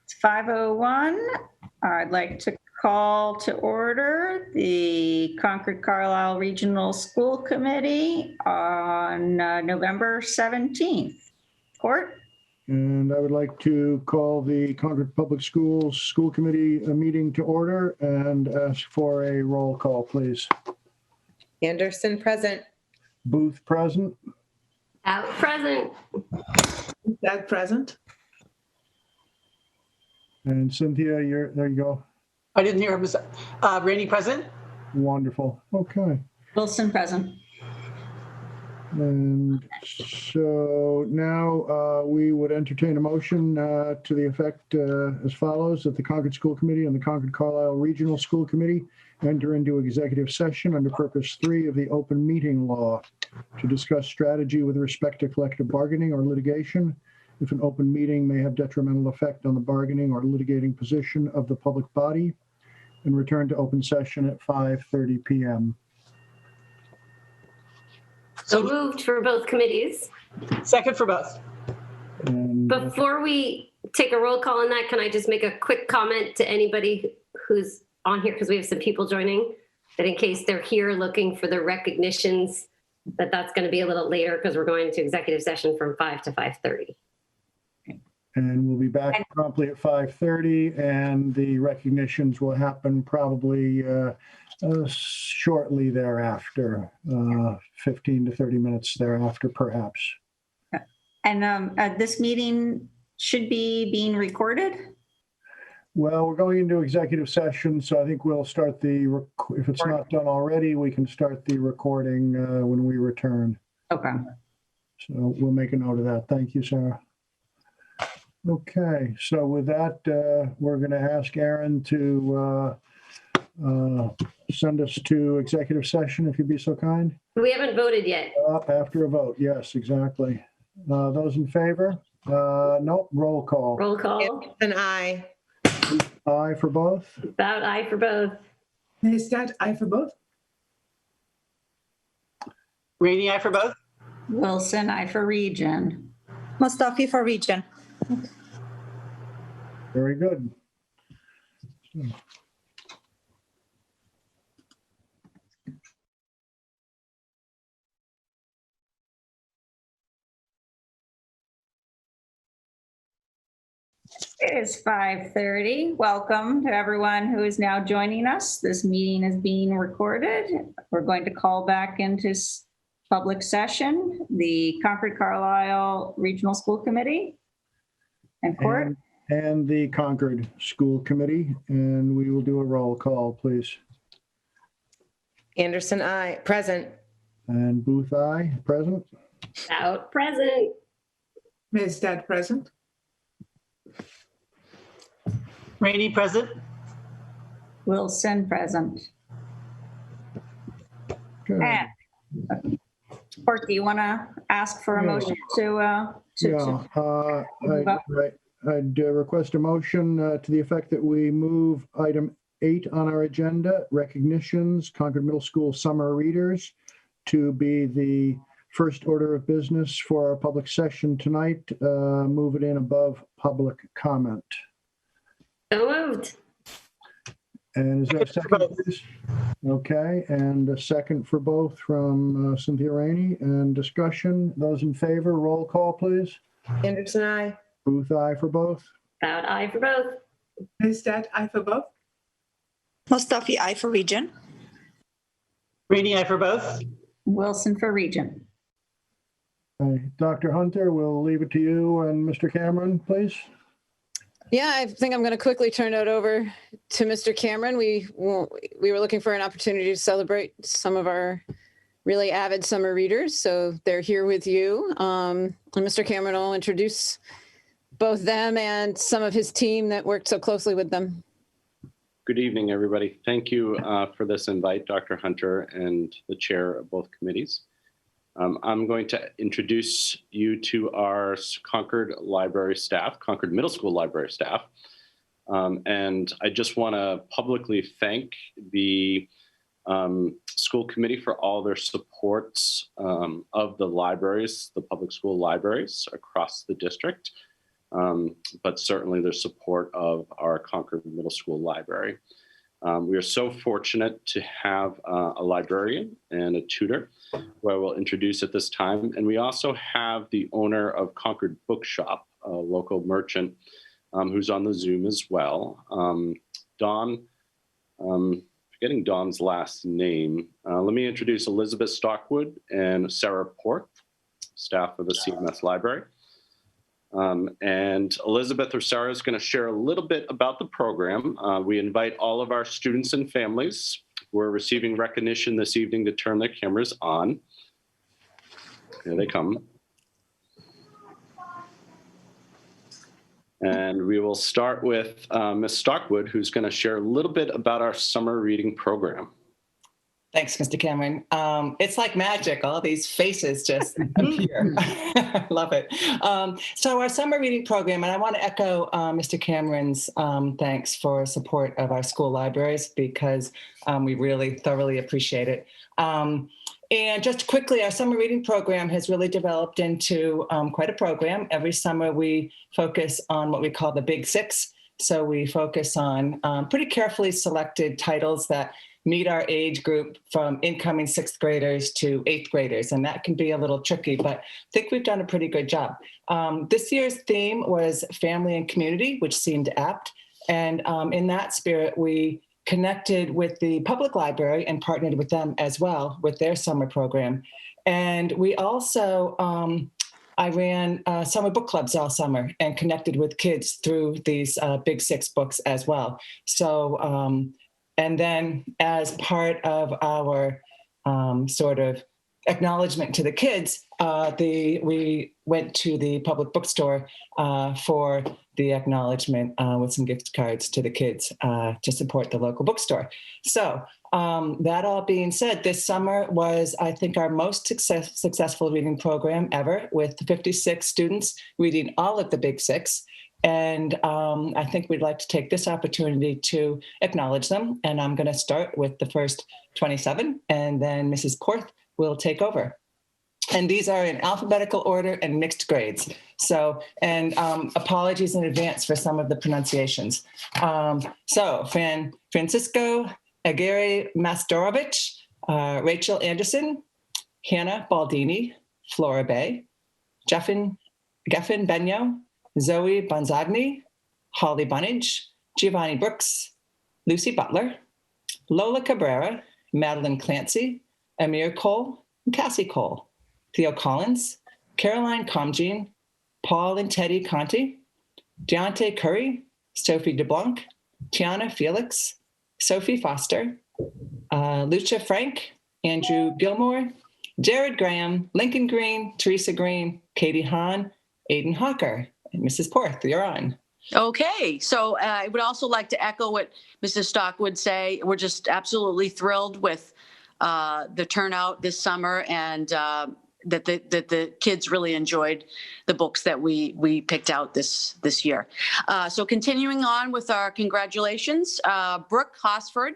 It's 5:01. I'd like to call to order the Concord Carlisle Regional School Committee on November 17th. Court? And I would like to call the Concord Public Schools School Committee meeting to order and ask for a roll call, please. Anderson, present. Booth, present. Out, present. That present. And Cynthia, there you go. I didn't hear him. Rainey, present. Wonderful. Okay. Wilson, present. And so now we would entertain a motion to the effect as follows, that the Concord School Committee and the Concord Carlisle Regional School Committee enter into executive session under purpose 3 of the open meeting law to discuss strategy with respect to collective bargaining or litigation if an open meeting may have detrimental effect on the bargaining or litigating position of the public body, and return to open session at 5:30 p.m. So moved for both committees. Second for both. And Before we take a roll call on that, can I just make a quick comment to anybody who's on here, because we have some people joining, that in case they're here looking for the recognitions, that's going to be a little later because we're going to executive session from 5 to 5:30. And we'll be back promptly at 5:30, and the recognitions will happen probably shortly thereafter, 15 to 30 minutes thereafter, perhaps. And this meeting should be being recorded? Well, we're going into executive session, so I think we'll start if it's not done already, we can start the recording when we return. Okay. So we'll make a note of that. Thank you, Sarah. Okay, so with that, we're going to ask Aaron to send us to executive session, if you'd be so kind. We haven't voted yet. After a vote, yes, exactly. Those in favor? Nope, roll call. Roll call. Anderson, aye. Aye for both? About aye for both. Is that aye for both? Rainey, aye for both. Wilson, aye for region. Mustafi for region. Very good. It is 5:30. Welcome to everyone who is now joining us. This meeting is being recorded. We're going to call back into public session, the Concord Carlisle Regional School Committee and Court. And the Concord School Committee, and we will do a roll call, please. Anderson, aye. Present. And Booth, aye. Present? Out, present. Is that present? Rainey, present. Wilson, present. Okay. And Court, do you want to ask for a motion to I'd request a motion to the effect that we move item 8 on our agenda, recognitions, Concord Middle School summer readers, to be the first order of business for our public session tonight. Move it in above public comment. So moved. And is there a second, please? Okay, and a second for both from Cynthia Rainey. And discussion, those in favor, roll call, please. Anderson, aye. Booth, aye for both. About aye for both. Is that aye for both? Mustafi, aye for region. Rainey, aye for both. Wilson for region. Okay, Dr. Hunter, we'll leave it to you and Mr. Cameron, please. Yeah, I think I'm going to quickly turn it over to Mr. Cameron. We were looking for an opportunity to celebrate some of our really avid summer readers, so they're here with you. And Mr. Cameron will introduce both them and some of his team that worked so closely with them. Good evening, everybody. Thank you for this invite, Dr. Hunter and the chair of both committees. I'm going to introduce you to our Concord Library staff, Concord Middle School Library staff. And I just want to publicly thank the school committee for all their supports of the libraries, the public school libraries across the district. but certainly the support of our Concord Middle School Library. We are so fortunate to have a librarian and a tutor who I will introduce at this time. And we also have the owner of Concord Bookshop, a local merchant who's on the Zoom as well. Dawn, forgetting Dawn's last name. Let me introduce Elizabeth Stockwood and Sarah Porth, staff of the CMS Library. And Elizabeth or Sarah is going to share a little bit about the program. We invite all of our students and families who are receiving recognition this evening to turn their cameras on. Here they come. And we will start with Ms. Stockwood, who's going to share a little bit about our summer reading program. Thanks, Mr. Cameron. It's like magic. All these faces just appear. Love it. So our summer reading program, and I want to echo Mr. Cameron's thanks for support of our school libraries, because we really thoroughly appreciate it. And just quickly, our summer reading program has really developed into quite a program. Every summer we focus on what we call the Big Six. So we focus on pretty carefully selected titles that meet our age group from incoming sixth graders to eighth graders. And that can be a little tricky, but I think we've done a pretty good job. This year's theme was family and community, which seemed apt. And in that spirit, we connected with the public library and partnered with them as well with their summer program. And we also, I ran summer book clubs all summer and connected with kids through these Big Six books as well. So, and then as part of our sort of acknowledgement to the kids, we went to the public bookstore for the acknowledgement with some gift cards to the kids to support the local bookstore. So that all being said, this summer was, I think, our most successful reading program ever, with 56 students reading all of the Big Six. And I think we'd like to take this opportunity to acknowledge them. And I'm going to start with the first 27, and then Mrs. Porth will take over. And these are in alphabetical order and mixed grades. So, and apologies in advance for some of the pronunciations. So Francisco Aguirre Mastorovich, Rachel Anderson, Hannah Baldini, Flora Bay, Geffen Benyo, Zoe Bonzagni, Holly Bunnage, Giovanni Brooks, Lucy Butler, Lola Cabrera, Madeline Clancy, Amir Cole, and Cassie Cole, Theo Collins, Caroline Comjean, Paul and Teddy Conti, Deontay Curry, Sophie DeBlanc, Tiana Felix, Sophie Foster, Lucia Frank, Andrew Gilmore, Jared Graham, Lincoln Green, Teresa Green, Katie Hahn, Aiden Hawker. And Mrs. Porth, you're on. Okay, so I would also like to echo what Mrs. Stock would say. We're just absolutely thrilled with the turnout this summer, and that the kids really enjoyed the books that we picked out this year. So continuing on with our congratulations, Brooke Hosford,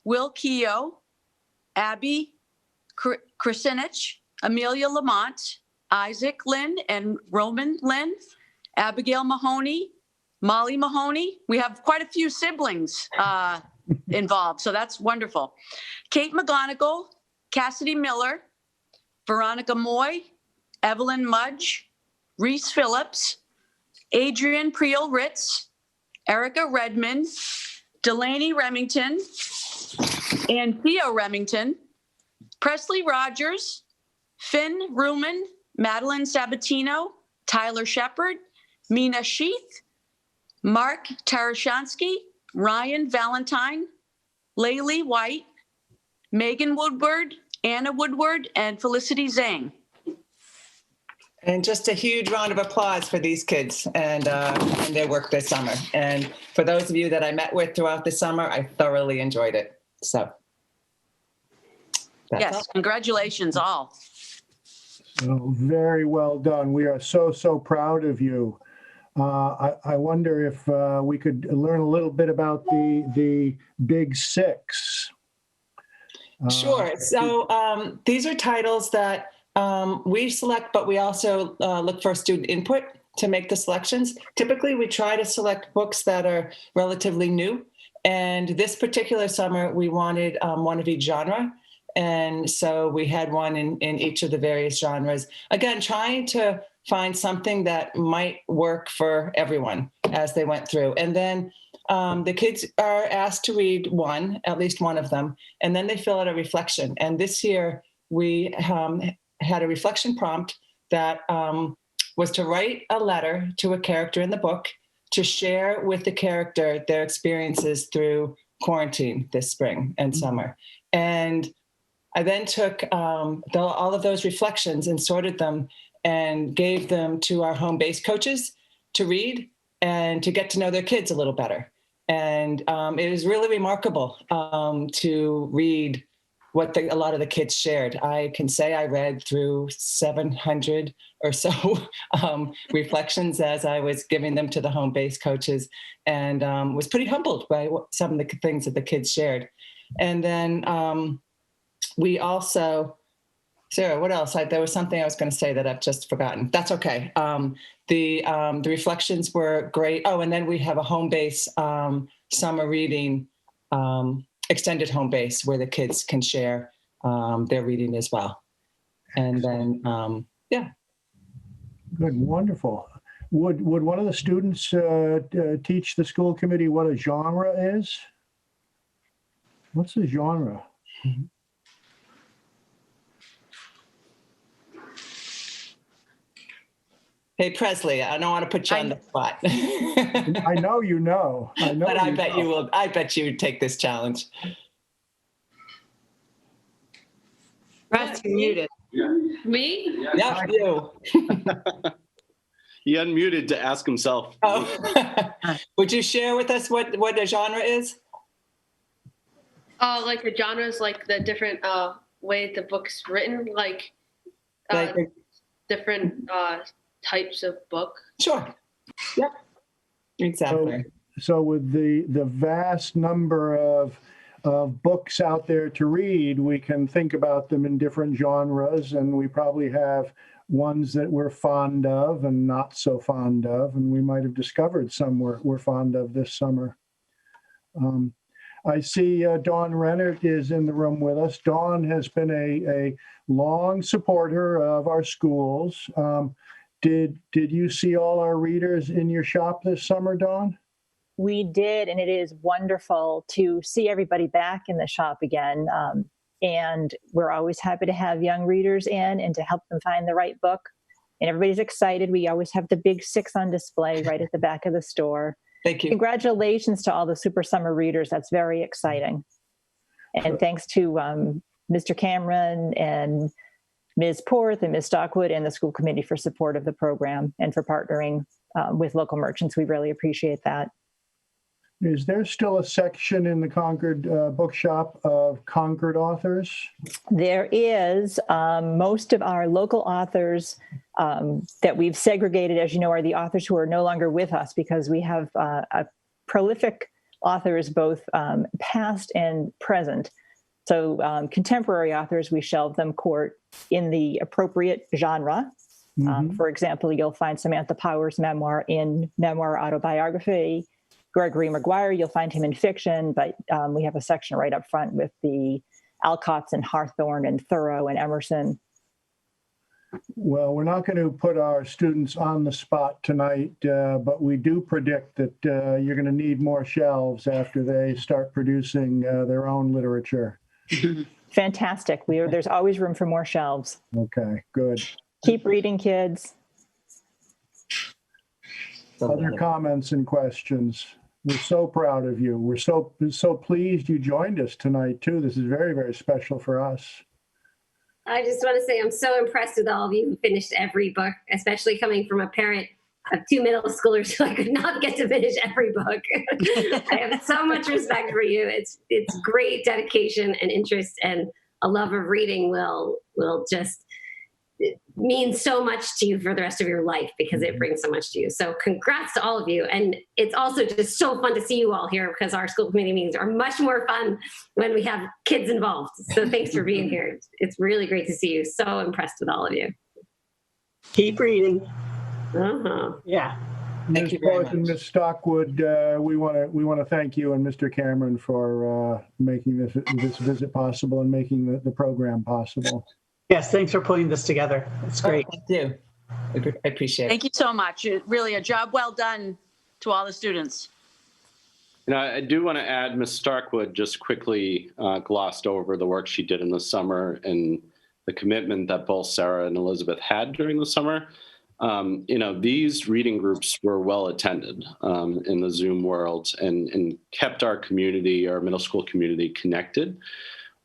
Will Keogh, Abby Krasinich, Amelia Lamont, Isaac Lynn and Roman Lynn, Abigail Mahoney, Molly Mahoney. We have quite a few siblings involved, so that's wonderful. Kate McGonigal, Cassidy Miller, Veronica Moy, Evelyn Mudge, Reese Phillips, Adrian Priel Ritz, Erica Redmond, Delaney Remington, and Theo Remington, Presley Rogers, Finn Ruman, Madeline Sabatino, Tyler Shepard, Mina Sheath, Mark Tarashansky, Ryan Valentine, Laylee White, Megan Woodward, Anna Woodward, and Felicity Zhang. And just a huge round of applause for these kids and their work this summer. And for those of you that I met with throughout the summer, I thoroughly enjoyed it. So. Yes, all. congratulations all. So very well done. We are so proud of you. I wonder if we could learn a little bit about the Big Six. Sure. So these are titles that we select, but we also look for student input. to make the selections. Typically, we try to select books that are relatively new. And this particular summer, we wanted one of each genre. And so we had one in each of the various genres. Again, trying to find something that might work for everyone as they went through. And then the kids are asked to read one, at least one of them, and then they fill out a reflection. And this year we had a reflection prompt that was to write a letter to a character in the book to share with the character their experiences through quarantine this spring and summer. And I then took all of those reflections and sorted them and gave them to our home base coaches to read and to get to know their kids a little better. And it was really remarkable to read what a lot of the kids shared. I can say I read through 700 or so reflections as I was giving them to the home base coaches, and was pretty humbled by some of the things that the kids shared. And then we also, Sarah, what else? There was something I was going to say that I've just forgotten. That's okay. The reflections were great. Oh, and then we have a home base summer reading, extended home base where the kids can share their reading as well. And then, yeah. Good, wonderful. Would one of the students teach the school committee what a genre is? What's a genre? Hey, Presley, I don't want to put you on the spot. I know you know. But I bet you will. I bet you would take this challenge. Russ, you're muted. Me? Yep, you. He unmuted to ask himself. Oh. Would you share with us what a genre is? Like the genres, like the different way the book's written, like different types of book. Sure. Yep. Exactly. So with the vast number of books out there to read, we can think about them in different genres, and we probably have ones that we're fond of and not so fond of, and we might have discovered some we're fond of this summer. I see Dawn Rennert is in the room with us. Dawn has been a long supporter of our schools. Did you see all our readers in your shop this summer, Dawn? We did, and it is wonderful to see everybody back in the shop again. And we're always happy to have young readers in and to help them find the right book. And everybody's excited. We always have the big 6 on display right at the back of the store. Thank you. Congratulations to all the Super Summer readers. That's very exciting. And thanks to Mr. Cameron and Ms. Porth and Ms. Stockwood and the school committee for support of the program and for partnering with local merchants. We really appreciate that. Is there still a section in the Concord bookshop of Concord authors? There is. Most of our local authors that we've segregated, as you know, are the authors who are no longer with us, because we have a prolific authors, both past and present. So contemporary authors, we shelve them court in the appropriate genre. For example, you'll find Samantha Power's memoir in memoir autobiography. Gregory Maguire, you'll find him in fiction, but we have a section right up front with the Alcotts and Hawthorne and Thoreau and Emerson. Well, we're not going to put our students on the spot tonight, but we do predict that you're going to need more shelves after they start producing their own literature. Fantastic. There's always room for more shelves. Okay, good. Keep reading, kids. Other comments and questions? We're so proud of you. We're so pleased you joined us tonight, too. This is very, very special for us. I just want to say I'm so impressed with all of you who finished every book, especially coming from a parent of 2 middle schoolers who I could not get to finish every book. I have so much respect for you. It's great dedication and interest, and a love of reading will just mean so much to you for the rest of your life, because it brings so much to you. So congrats to all of you. And it's also just so fun to see you all here, because our school committee meetings are much more fun when we have kids involved. So thanks for being here. It's really great to see you. So impressed with all of you. Keep reading. Yeah. Thank Ms. you very Both and much. Ms. Stockwood, we want to thank you and Mr. Cameron for making this visit possible and making the program possible. Yes, thanks for putting this together. It's great. Thank you. I appreciate it. Thank you so much. Really a job well done to all the students. You know, I do want to add, Ms. Starkwood just quickly glossed over the work she did in the summer and the commitment that both Sarah and Elizabeth had during the summer. You know, these reading groups were well attended in the Zoom world and kept our community, our middle school community, connected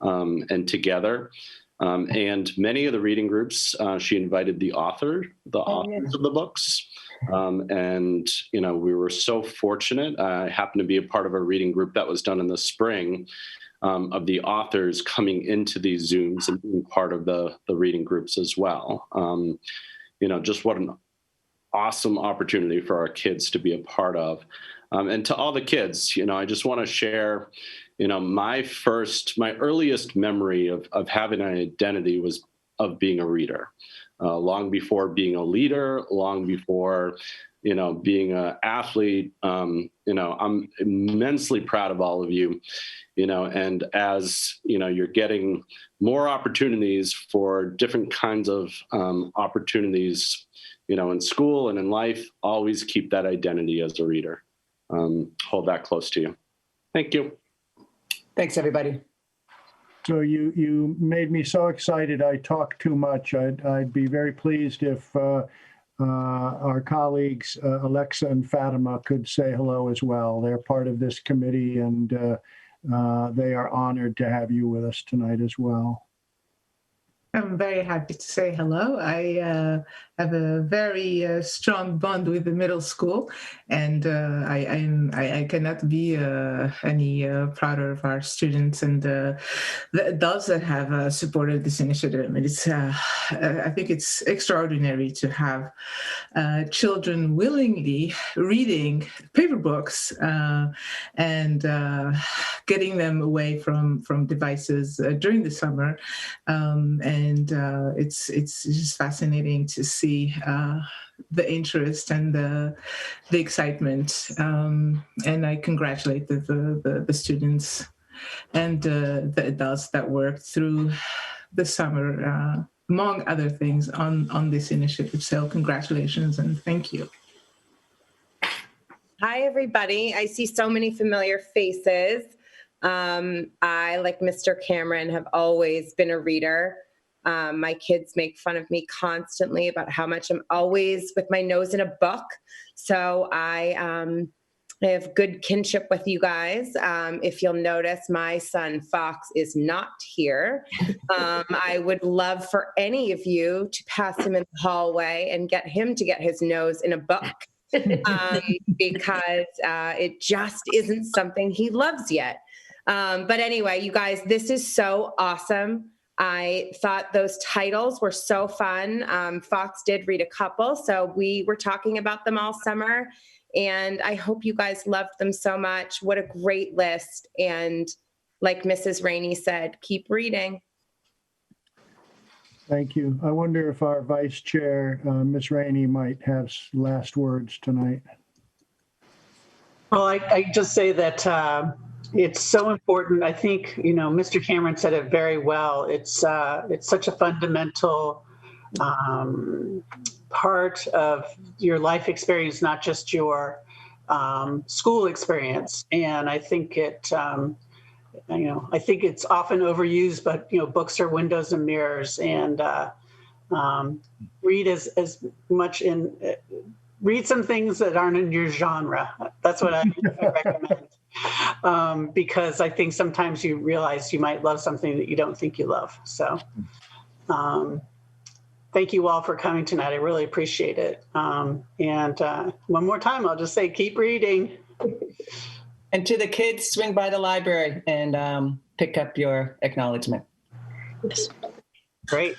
and together. And many of the reading groups, she invited the authors of the books. And, you know, we were so fortunate. I happened to be a part of a reading group that was done in the spring of the authors coming into these Zooms and being part of the reading groups as well. You know, just what an awesome opportunity for our kids to be a part of. And to all the kids, you know, I just want to share, you know, my earliest memory of having an identity was of being a reader. Long before being a leader, long before, you know, being an athlete. You know, I'm immensely proud of all of you, you know, and as, you know, you're getting more opportunities for different kinds of opportunities, you know, in school and in life, always keep that identity as a reader. Hold that close to you. Thank you. Thanks, everybody. So you made me so excited. I talk too much. I'd be very pleased if our colleagues Alexa and Fatima could say hello as well. They're part of this committee, and they are honored to have you with us tonight as well. I'm very happy to say hello. I have a very strong bond with the middle school, and I cannot be any prouder of our students and the adults that have supported this initiative. And it's I think it's extraordinary to have children willingly reading paper books and getting them away from devices during the summer. And it's just fascinating to see the interest and the excitement. And I congratulate the students and the adults that worked through the summer, among other things, on this initiative. So congratulations and thank you. Hi, everybody. I see so many familiar faces. I, like Mr. Cameron, have always been a reader. My kids make fun of me constantly about how much I'm always with my nose in a book. So I have good kinship with you guys. If you'll notice, my son Fox is not here. I would love for any of you to pass him in the hallway and get him to get his nose in a book. Because it just isn't something he loves yet. But anyway, you guys, this is so awesome. I thought those titles were so fun. Fox did read a couple, so we were talking about them all summer, and I hope you guys loved them so much. What a great list. And like Mrs. Rainey said, keep reading. Thank you. I wonder if our Vice Chair, Ms. Rainey, might have last words tonight. Well, I just say that it's so important. I think, you know, Mr. Cameron said it very well. It's such a fundamental part of your life experience, not just your school experience. And I think I think it's often overused, but, you know, books are windows and mirrors, and read as much read some things that aren't in your genre. That's what I recommend. Because I think sometimes you realize you might love something that you don't think you love. So thank you all for coming tonight. I really appreciate it. And one more time, I'll just say, keep reading. And to the kids, swing by the library and pick up your acknowledgement. Great.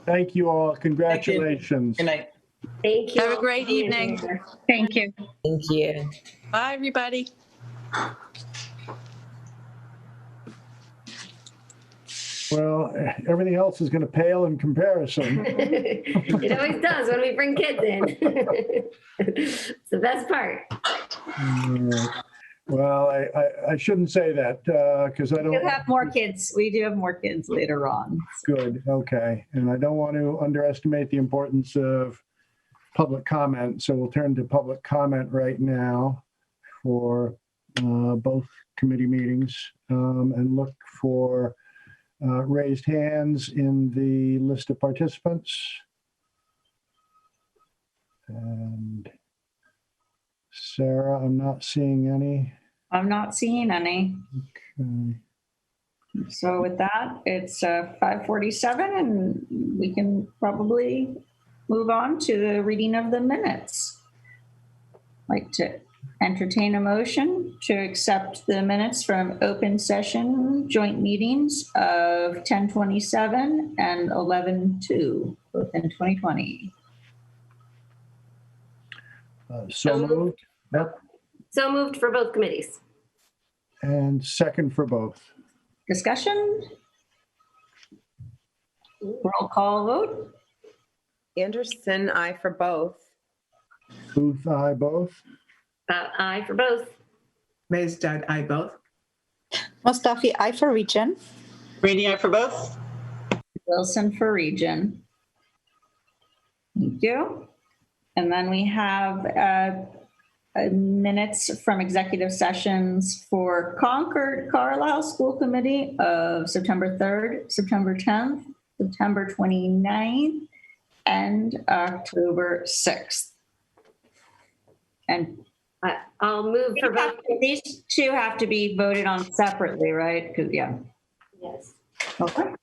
Thank you all. Congratulations. Good night. Thank you. Have a great evening. Thank you. Thank you. Bye, everybody. Well, everything else is going to pale in comparison. It always does when we bring kids in. It's the best part. Well, I shouldn't say that because I We don't. have more kids. We do have more kids later on. Good, okay. And I don't want to underestimate the importance of public comment. So we'll turn to public comment right now for both committee meetings and look for raised hands in the list of participants. And Sarah, I'm not seeing any. I'm not seeing any. Okay. So with that, it's 5:47 and we can probably move on to the reading of the minutes. I'd like to entertain a motion to accept the minutes from open session joint meetings of 10:27 and 11:02, both in 2020. So moved. Yep. So moved for both committees. And second for both. Discussion? Roll call vote. Anderson, I for both. Booth, aye, both. Aye for both. Mesdad, I both. Mustafi, I for region. Rainey, I for both. Wilson for region. Thank you. And then we have minutes from executive sessions for Concord Carlisle School Committee of September 3rd, September 10th, September 29th, and October 6th. And I'll move for both. these two have to be voted on separately, right? Because, yeah. Yes. Okay.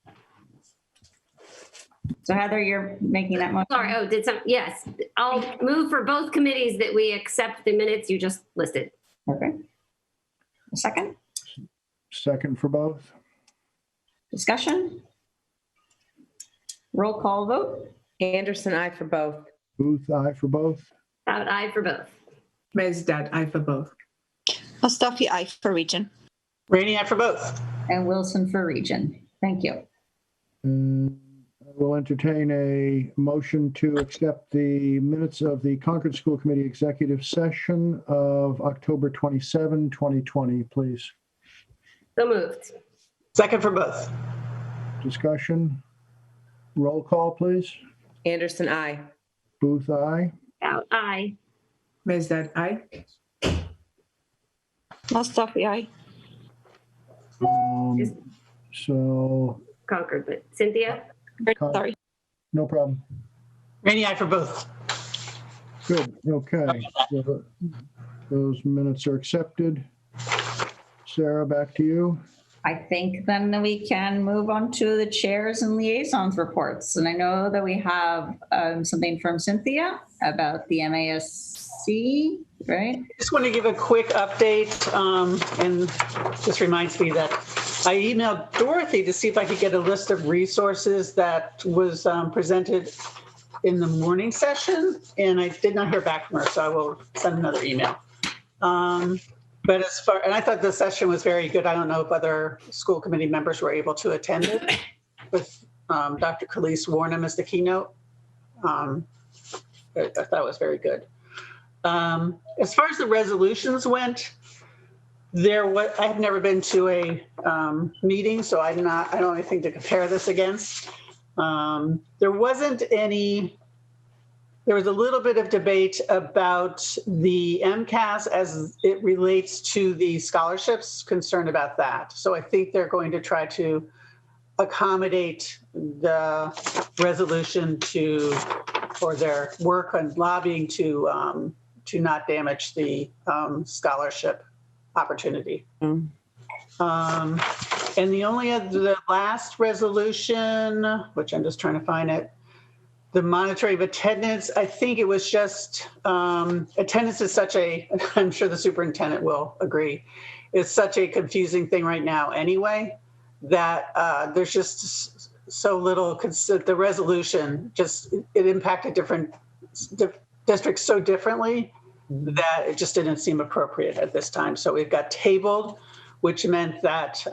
So Heather, you're making that motion? Sorry. Oh, yes. I'll move for both committees that we accept the minutes you just listed. Okay. A second? Second for both. Discussion? Roll call vote. Anderson, I for both. Booth, aye for both. Aye for both. Mesdad, I for both. Mustafi, I for region. Rainey, I for both. And Wilson for region. Thank you. We'll entertain a motion to accept the minutes of the Concord School Committee executive session of October 27, 2020, please. So moved. Second for both. Discussion. Roll call, please. Anderson, I. Booth, aye. Aye. Mesdad, I. Mustafi, I. So, Concord, but Cynthia? Sorry. no problem. Rainey, I for both. Good, okay. So those minutes are accepted. Sarah, back to you. I think then we can move on to the chairs and liaisons reports. And I know that we have something from Cynthia about the MASC, right? Just want to give a quick update, and this reminds me that I emailed Dorothy to see if I could get a list of resources that was presented in the morning session, and I did not hear back from her, so I will send another email. But and I thought the session was very good. I don't know if other school committee members were able to attend it with Dr. Khalees Warnham as the keynote. I thought it was very good. As far as the resolutions went, I have never been to a meeting, so I don't have anything to compare this against. There wasn't any. There was a little bit of debate about the MCAS as it relates to the scholarships, concerned about that. So I think they're going to try to accommodate the resolution or their work on lobbying to not damage the scholarship opportunity. And the last resolution, which I'm just trying to find it, the monitoring of attendance, I think it was just, attendance is I'm sure the superintendent will agree, it's such a confusing thing right now anyway, that there's just so little, the resolution it impacted different districts so differently that it just didn't seem appropriate at this time. So it got tabled. which meant that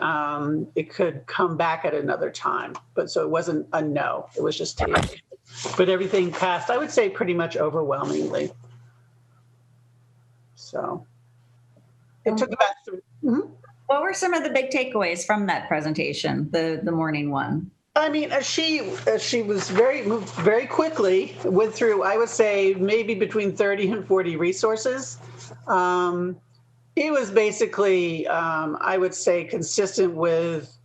it could come back at another time. But so it wasn't a no, it was just tabled. But everything passed, I would say, pretty much overwhelmingly. So it took about What were some of the big takeaways from that presentation, the morning one? I mean, she was moved very quickly, went through, I would say, maybe between 30 and 40 resources. It was basically, I would say, consistent with,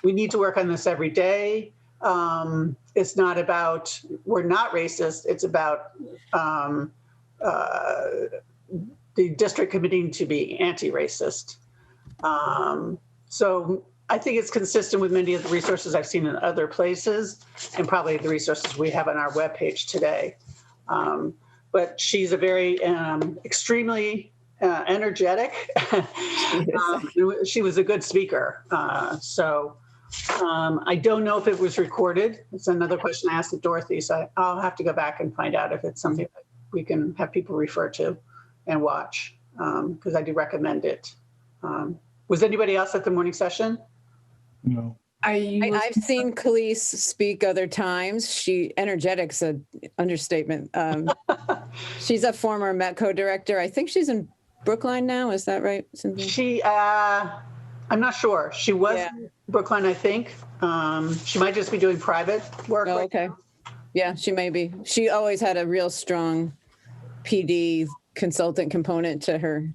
we need to work on this every day. It's not about, we're not racist. It's about the district committing to be anti-racist. So I think it's consistent with many of the resources I've seen in other places and probably the resources we have on our webpage today. But she's a very extremely energetic. She was a good speaker. So I don't know if it was recorded. It's another question I asked Dorothy, so I'll have to go back and find out if it's something that we can have people refer to and watch, because I do recommend it. Was anybody else at the morning session? No. I've seen Khalees speak other times. Energetic's an understatement. She's a former Metco director. I think she's in Brookline now. Is that right, Cynthia? I'm not sure. She was in Brookline, I think. She might just be doing private work. Oh, okay. Yeah, she may be. She always had a real strong PD consultant component to her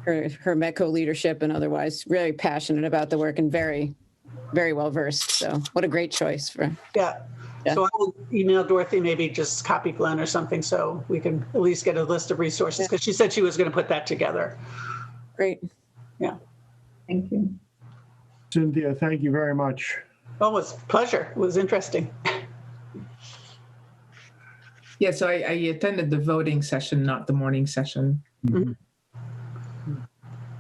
Metco leadership, and otherwise really passionate about the work and very, very well versed. So what a great choice for. Yeah. So I'll email Dorothy, maybe just copy Glenn or something, so we can at least get a list of resources, because she said she was going to put that together. Great. Yeah. Thank you. Cynthia, thank you very much. Well, it was a pleasure. It was interesting. Yeah, so I attended the voting session, not the morning session. Mm-hmm.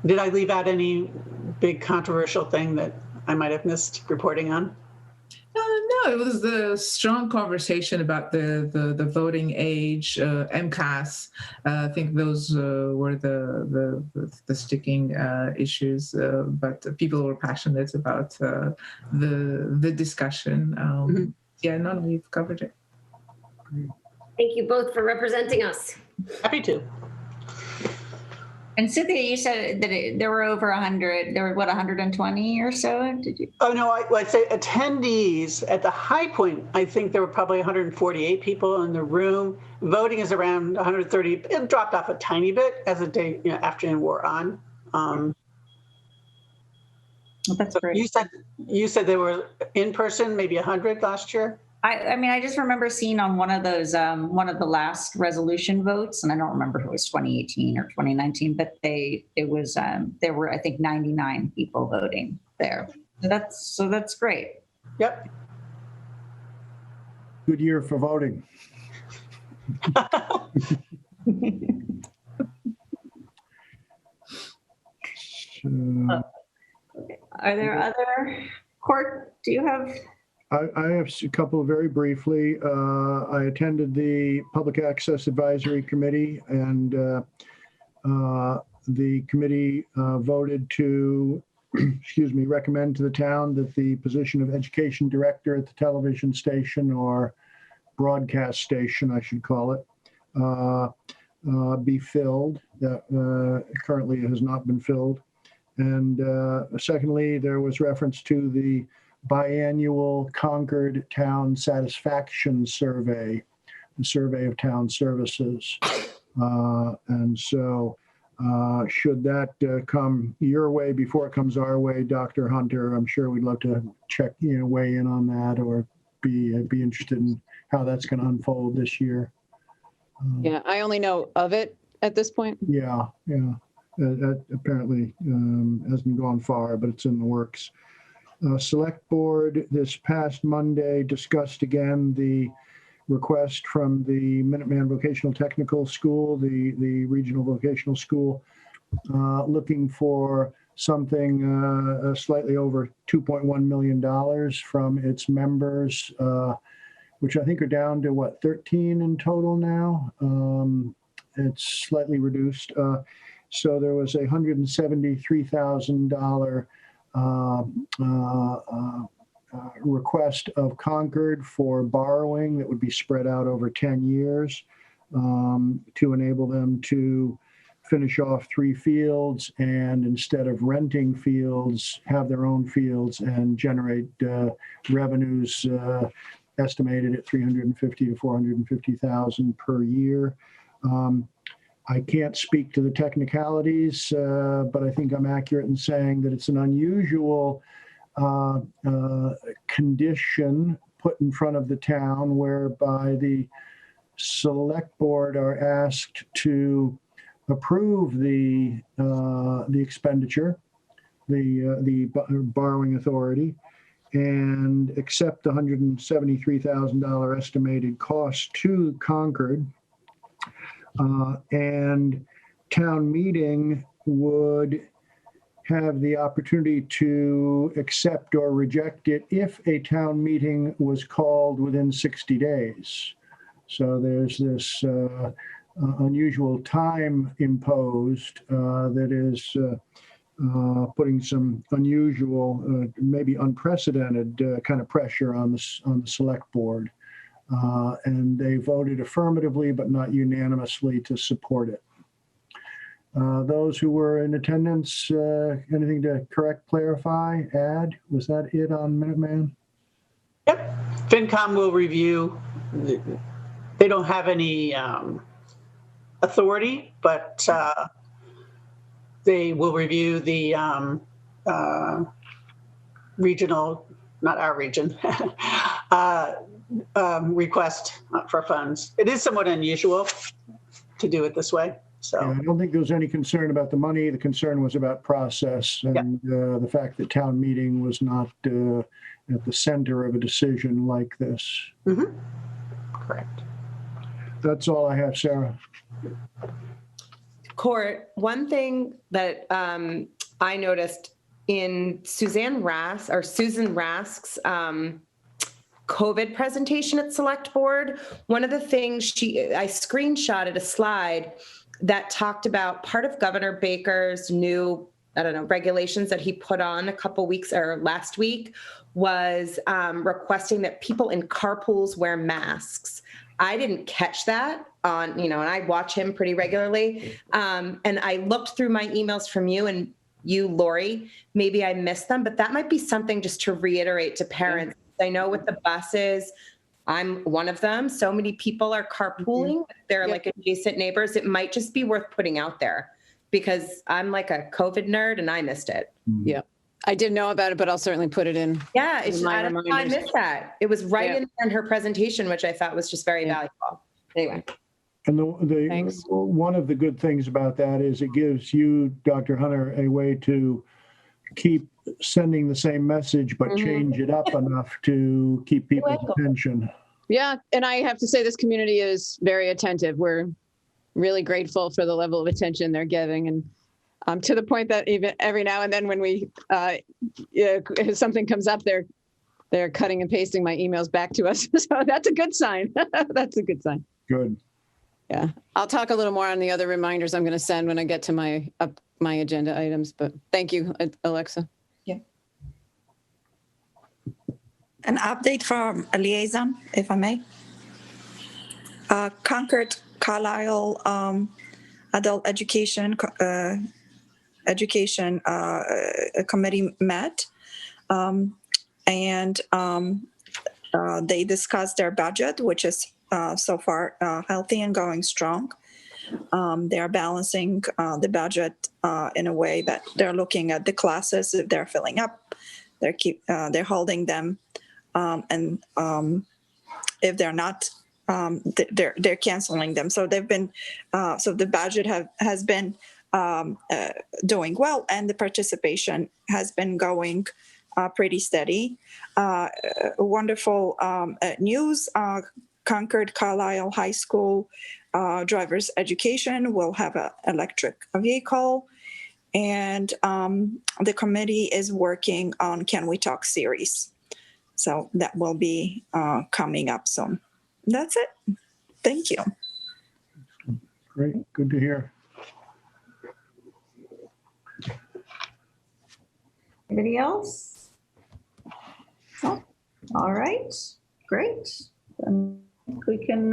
Did I leave out any big controversial thing that I might have missed reporting on? No, it was a strong conversation about the voting age, MCAS. I think those were the sticking issues, but people were passionate about the discussion. Yeah, no, we've covered it. Thank you both for representing us. Happy to. And Cynthia, you said that there were over 100, there were what, 120 or so? Did you? Oh, no, I'd say attendees at the high point, I think there were probably 148 people in the room. Voting is around 130. It dropped off a tiny bit as the day, afternoon wore on. Well, that's great. You said they were in person, maybe 100 last year? I mean, I just remember seeing on one of those, one of the last resolution votes, and I don't remember if it was 2018 or 2019, but there were, I think, 99 people voting there. So that's great. Yep. Good year for voting. Are there other, Court, do you have? I have a couple very briefly. I attended the Public Access Advisory Committee, and the committee voted to, recommend to the town that the position of education director at the television station, or broadcast station, I should call it, be filled. That currently has not been filled. And secondly, there was reference to the biannual Concord Town Satisfaction Survey, the survey of town services. And so should that come your way before it comes our way, Dr. Hunter, I'm sure we'd love to weigh in on that, or be interested in how that's going to unfold this year. Yeah, I only know of it at this point. Yeah. That apparently hasn't gone far, but it's in the works. Select Board this past Monday discussed again the request from the Minuteman Vocational Technical School, the regional vocational school, looking for something slightly over $2.1 million from its members, which I think are down to 13 in total now. It's slightly reduced. So there was a $173,000 request of Concord for borrowing that would be spread out over 10 years to enable them to finish off 3 fields, and instead of renting fields, have their own fields and generate revenues estimated at $350,000 to $450,000 per year. I can't speak to the technicalities, but I think I'm accurate in saying that it's an unusual condition put in front of the town whereby the select board are asked to approve the expenditure, the borrowing authority, and accept the $173,000 estimated cost to Concord. And town meeting would have the opportunity to accept or reject it if a town meeting was called within 60 days. So there's this unusual time imposed that is putting some unusual, maybe unprecedented kind of pressure on the select board. And they voted affirmatively, but not unanimously, to support it. Those who were in attendance, anything to correct, clarify, add? Was that it on Minuteman? Yep. FinCom will review. They don't have any authority, but they will review the regional, not our region, request for funds. It is somewhat unusual to do it this way. So yeah, I don't think there was any concern about the money. The concern was about process and the fact that town meeting was not at the center of a decision like this. Mm-hmm. Correct. That's all I have, Sarah. Court, one thing that I noticed in Susan Rask's COVID presentation at Select Board, one of the things I screenshotted a slide that talked about part of Governor Baker's new, regulations that he put on a couple weeks or last week was requesting that people in carpools wear masks. I didn't catch that on, and I watch him pretty regularly. And I looked through my emails from you and you, Lori, maybe I missed them, but that might be something just to reiterate to parents. I know with the buses, I'm one of them. So many people are carpooling. They're like adjacent neighbors. It might just be worth putting out there because I'm like a COVID nerd and I missed it. Yeah. I didn't know about it, but I'll certainly put it in. Yeah, I reminders. missed that. It was right in her presentation, which I thought was just very valuable. Anyway. And one of the good things about that is it gives you, Dr. Hunter, a way to keep sending the same message, but change it up enough to keep people's attention. Yeah, and I have to say this community is very attentive. We're really grateful for the level of attention they're giving, and to the point that even every now and then when we if something comes up, they're cutting and pasting my emails back to us. So that's a good sign. That's a good sign. Good. Yeah, I'll talk a little more on the other reminders I'm going to send when I get to my agenda items. But thank you, Alexa. Yeah. An update from a liaison, if I may. Concord Carlisle Adult Education Committee met, and they discussed their budget, which is so far healthy and going strong. They are balancing the budget in a way that they're looking at the classes. If they're filling up, they're holding them, and if they're not, they're canceling them. So they've been so the budget has been doing well, and the participation has been going pretty steady. Wonderful news. Concord Carlisle High School driver's education will have an electric vehicle, and the committee is working on Can We Talk series. So that will be coming up soon. That's it. Thank you. Great. Good to hear. Anybody else? Oh, all right, great. Then we can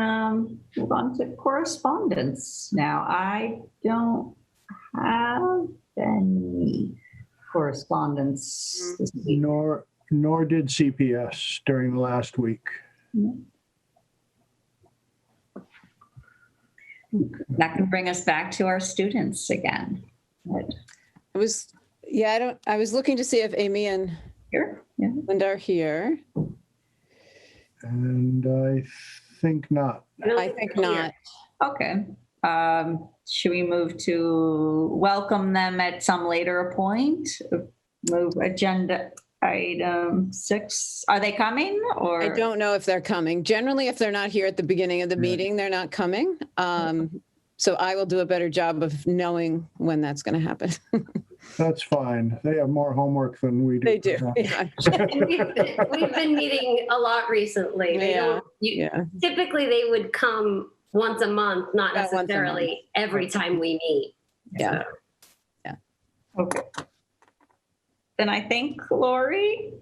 move on to correspondence. Now, I don't have any correspondence this week. Nor did CPS during the last week. That can bring us back to our students again. Right. I was looking to see if Amy and Here, yeah. Linda are here. And I think not. I think not. Okay. Should we move to welcome them at some later point? Move agenda item 6. Are they coming or? I don't know if they're coming. Generally, if they're not here at the beginning of the meeting, they're not coming. So I will do a better job of knowing when that's going to happen. That's fine. They have more homework than we do. They do. Yeah. We've been meeting a lot recently. Typically, they would come once a month, not necessarily every time we meet. Yeah. So. Okay. Then I think, Lori,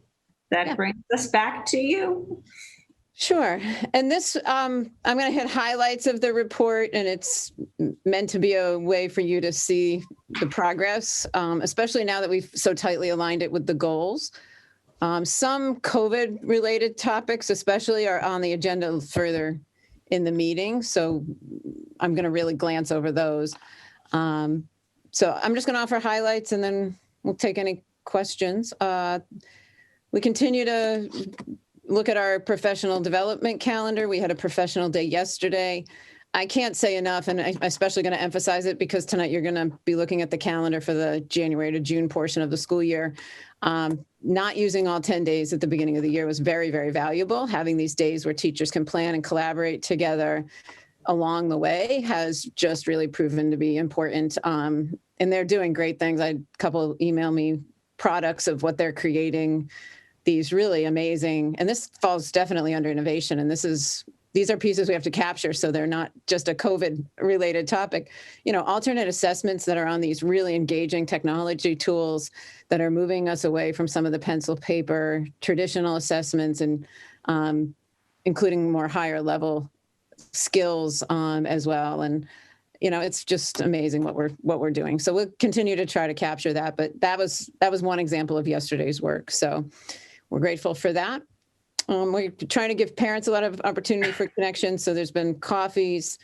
that brings us back to you. Sure. And this, I'm going to hit highlights of the report, and it's meant to be a way for you to see the progress, especially now that we've so tightly aligned it with the goals. Some COVID-related topics especially are on the agenda further in the meeting, so I'm going to really glance over those. So I'm just going to offer highlights, and then we'll take any questions. We continue to look at our professional development calendar. We had a professional day yesterday. I can't say enough, and I'm especially going to emphasize it because tonight you're going to be looking at the calendar for the January to June portion of the school year. Not using all 10 days at the beginning of the year was very, very valuable. Having these days where teachers can plan and collaborate together along the way has just really proven to be important. And they're doing great things. I had a couple email me products of what they're creating, these really amazing, and this falls definitely under innovation. And these are pieces we have to capture so they're not just a COVID related topic. Alternate assessments that are on these really engaging technology tools that are moving us away from some of the pencil paper traditional assessments and including more higher level skills as well. And it's just amazing what we're doing. So we'll continue to try to capture that. But that was one example of yesterday's work. So we're grateful for that. We're trying to give parents a lot of opportunity for connection. So there's been coffees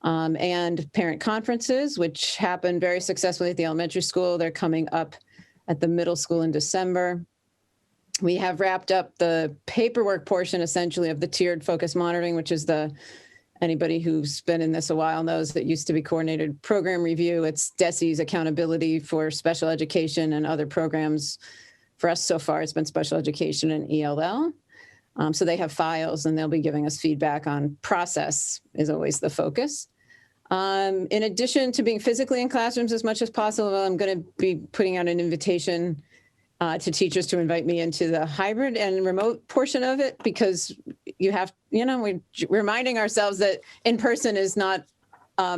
and parent conferences, which happened very successfully at the elementary school. They're coming up at the middle school in December. We have wrapped up the paperwork portion, essentially, of the tiered focus monitoring, which is anybody who's been in this a while knows that used to be coordinated program review. It's DESE's accountability for special education and other programs. For us so far, it's been special education and ELL. So they have files and they'll be giving us feedback on process is always the focus. In addition to being physically in classrooms as much as possible, I'm going to be putting out an invitation to teachers to invite me into the hybrid and remote portion of it, because we're reminding ourselves that in person is not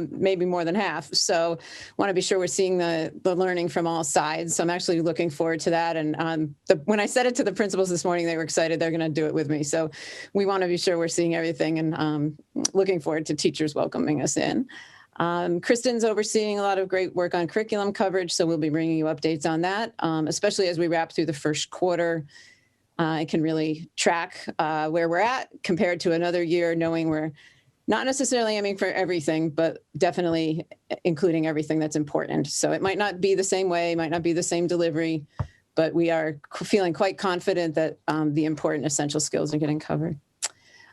maybe more than half. So want to be sure we're seeing the learning from all sides. So I'm actually looking forward to that. And when I said it to the principals this morning, they were excited. They're going to do it with me. So we want to be sure we're seeing everything, and looking forward to teachers welcoming us in. Kristen's overseeing a lot of great work on curriculum coverage. So we'll be bringing you updates on that, especially as we wrap through the first quarter. I can really track where we're at compared to another year, knowing we're not necessarily aiming for everything, but definitely including everything that's important. So it might not be the same way, might not be the same delivery, but we are feeling quite confident that the important essential skills are getting covered.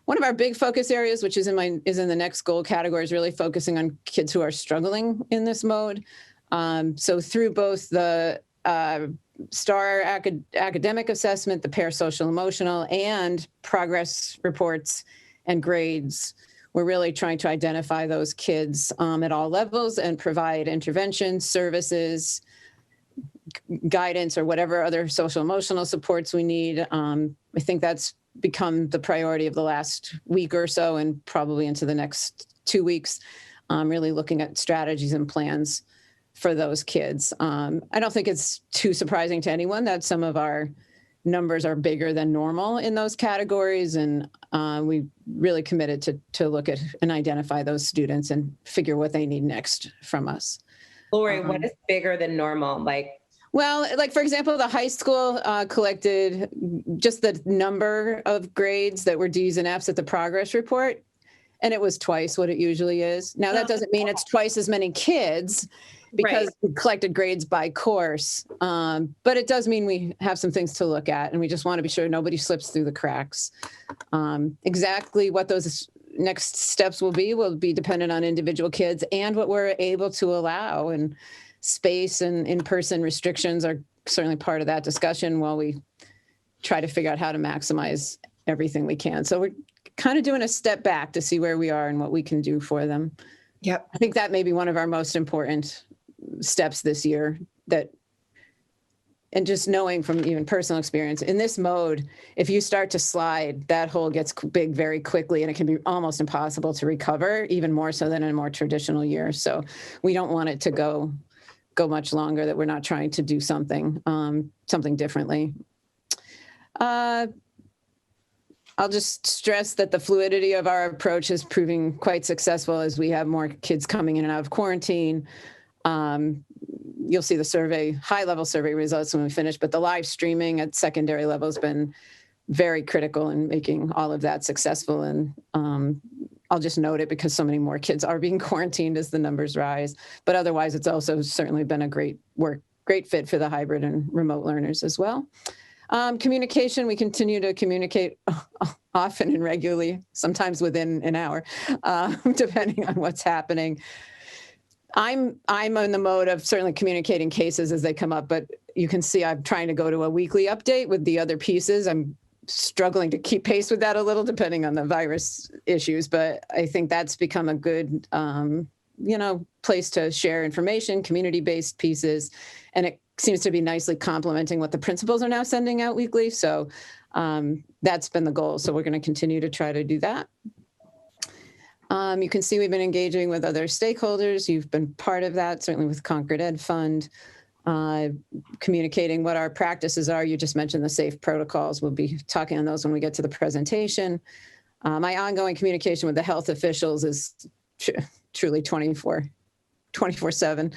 One of our big focus areas, which is in the next goal category, is really focusing on kids who are struggling in this mode. So through both the STAR academic assessment, the parasocial emotional, and progress reports and grades, we're really trying to identify those kids at all levels and provide intervention, services, guidance, or whatever other social emotional supports we need. I think that's become the priority of the last week or so, and probably into the next 2 weeks, really looking at strategies and plans for those kids. I don't think it's too surprising to anyone that some of our numbers are bigger than normal in those categories. And we really committed to look at and identify those students and figure what they need next from us. Lori, what is bigger than normal? Well, like, for example, the high school collected just the number of grades that were D's and F's at the progress report, and it was twice what it usually is. Now, that doesn't mean it's twice as many kids because we collected grades by course, but it does mean we have some things to look at, and we just want to be sure nobody slips through the cracks. Exactly what those next steps will be dependent on individual kids and what we're able to allow, and space and in-person restrictions are certainly part of that discussion while we try to figure out how to maximize everything we can. So we're kind of doing a step back to see where we are and what we can do for them. Yep. I think that may be one of our most important steps this year, and just knowing from even personal experience in this mode, if you start to slide, that hole gets big very quickly and it can be almost impossible to recover, even more so than in a more traditional year. So we don't want it to go much longer, that we're not trying to do something differently. I'll just stress that the fluidity of our approach is proving quite successful as we have more kids coming in and out of quarantine. You'll see the high-level survey results when we finish, but the live streaming at secondary level has been very critical in making all of that successful. And I'll just note it because so many more kids are being quarantined as the numbers rise. But otherwise, it's also certainly been a great fit for the hybrid and remote learners as well. Communication, we continue to communicate often and regularly, sometimes within an hour, depending on what's happening. I'm in the mode of certainly communicating cases as they come up, but you can see I'm trying to go to a weekly update with the other pieces. I'm struggling to keep pace with that a little, depending on the virus issues, but I think that's become a good, place to share information, community-based pieces, and it seems to be nicely complementing what the principals are now sending out weekly. So that's been the goal. So we're going to continue to try to do that. You can see we've been engaging with other stakeholders. You've been part of that, certainly with Concord Ed Fund, communicating what our practices are. You just mentioned the safe protocols. We'll be talking on those when we get to the presentation. My ongoing communication with the health officials is truly 24/7.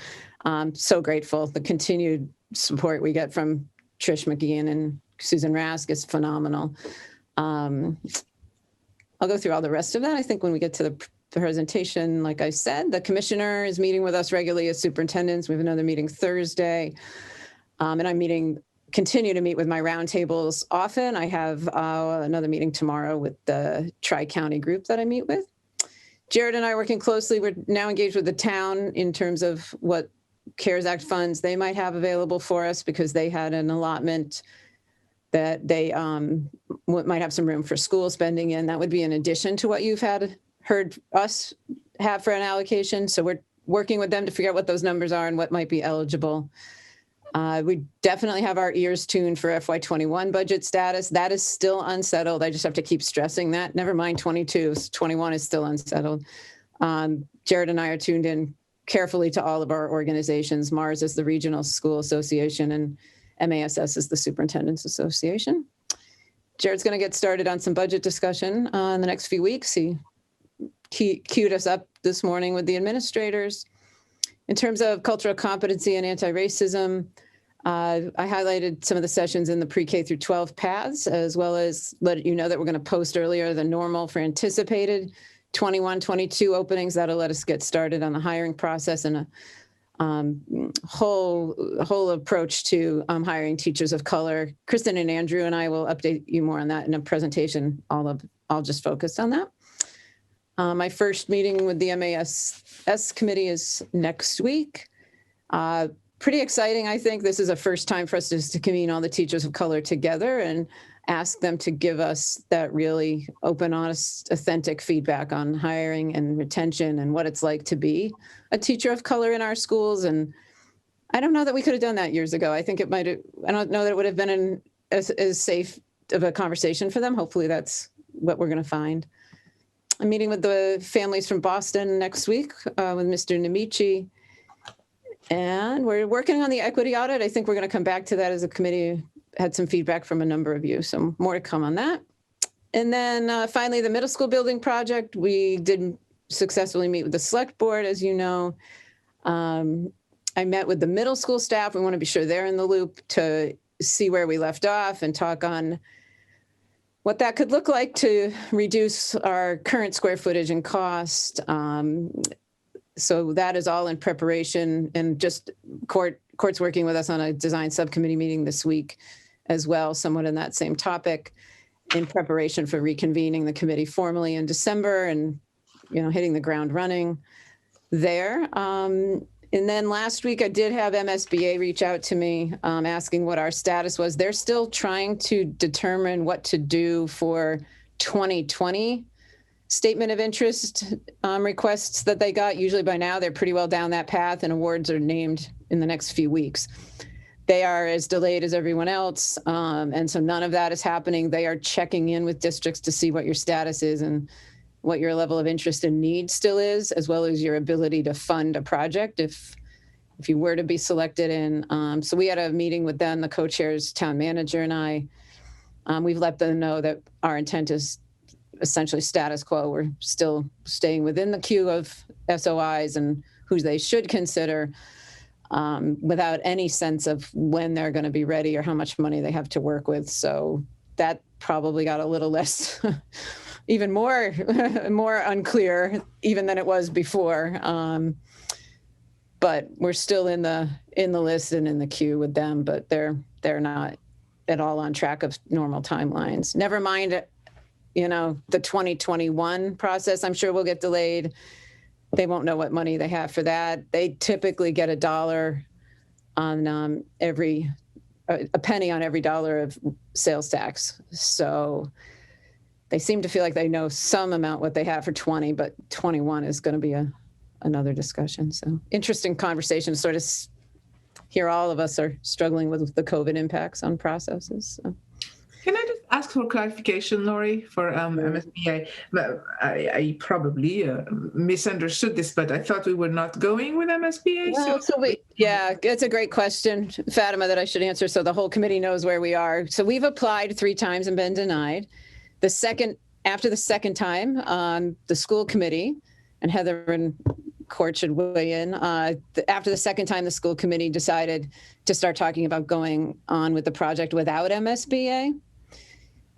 So grateful. The continued support we get from Trish McGeehan and Susan Rask is phenomenal. I'll go through all the rest of that, I think, when we get to the presentation. Like I said, the commissioner is meeting with us regularly as superintendents. We have another meeting Thursday. And I'm continue to meet with my roundtables often. I have another meeting tomorrow with the Tri-County group that I meet with. Jared and I are working closely. We're now engaged with the town in terms of what CARES Act funds they might have available for us, because they had an allotment that they might have some room for school spending in. That would be in addition to what you've heard us have for an allocation. So we're working with them to figure out what those numbers are and what might be eligible. We definitely have our ears tuned for FY21 budget status. That is still unsettled. I just have to keep stressing that. Never mind 22, 21 is still unsettled. Jared and I are tuned in carefully to all of our organizations. MARS is the Regional School Association, and MASS is the Superintendent's Association. Jared's going to get started on some budget discussion in the next few weeks. He queued us up this morning with the administrators. In terms of cultural competency and anti-racism, I highlighted some of the sessions in the pre-K through 12 paths, as well as let you know that we're going to post earlier the normal for anticipated 21-22 openings. That'll let us get started on the hiring process and a whole approach to hiring teachers of color. Kristen and Andrew and I will update you more on that in a presentation. I'll just focus on that. My first meeting with the MASS committee is next week. Pretty exciting, I think. This is a first time for us to convene all the teachers of color together and ask them to give us that really open, honest, authentic feedback on hiring and retention and what it's like to be a teacher of color in our schools. And I don't know that we could have done that years ago. I think it might have, I don't know that it would have been as safe of a conversation for them. Hopefully that's what we're going to find. I'm meeting with the families from Boston next week with Mr. Nemichi. And we're working on the equity audit. I think we're going to come back to that as a committee. Had some feedback from a number of you, so more to come on that. And then finally, the middle school building project. We did successfully meet with the select board, as you know. I met with the middle school staff. We want to be sure they're in the loop to see where we left off and talk on what that could look like to reduce our current square footage and cost. So that is all in preparation, and just Court's working with us on a design subcommittee meeting this week as well, somewhat in that same topic, in preparation for reconvening the committee formally in December and, hitting the ground running there. And then last week I did have MSBA reach out to me asking what our status was. They're still trying to determine what to do for 2020 statement of interest requests that they got. Usually by now they're pretty well down that path and awards are named in the next few weeks. They are as delayed as everyone else. And so none of that is happening. They are checking in with districts to see what your status is and what your level of interest and need still is, as well as your ability to fund a project if you were to be selected in. So we had a meeting with them, the co-chairs, town manager and I. We've let them know that our intent is essentially status quo. We're still staying within the queue of SOIs and who they should consider, without any sense of when they're going to be ready or how much money they have to work with. So that probably got a little less, even more unclear even than it was before. But we're still in the list and in the queue with them, but they're not at all on track of normal timelines. Never mind, the 2021 process, I'm sure will get delayed. They won't know what money they have for that. They typically get $1 on a penny on every dollar of sales tax. So they seem to feel like they know some amount what they have for 20, but 21 is going to be another discussion. So interesting conversation to sort of hear all of us are struggling with the COVID impacts on processes. So. Can I just ask for clarification, Lori, for MSBA? I probably misunderstood this, but I thought we were not going with MSBA. Well, it's a great question, Fatima, that I should answer so the whole committee knows where we are. So we've applied 3 times and been denied. After the second time, the school committee, and Heather and Court should weigh in. After the second time, the school committee decided to start talking about going on with the project without MSBA.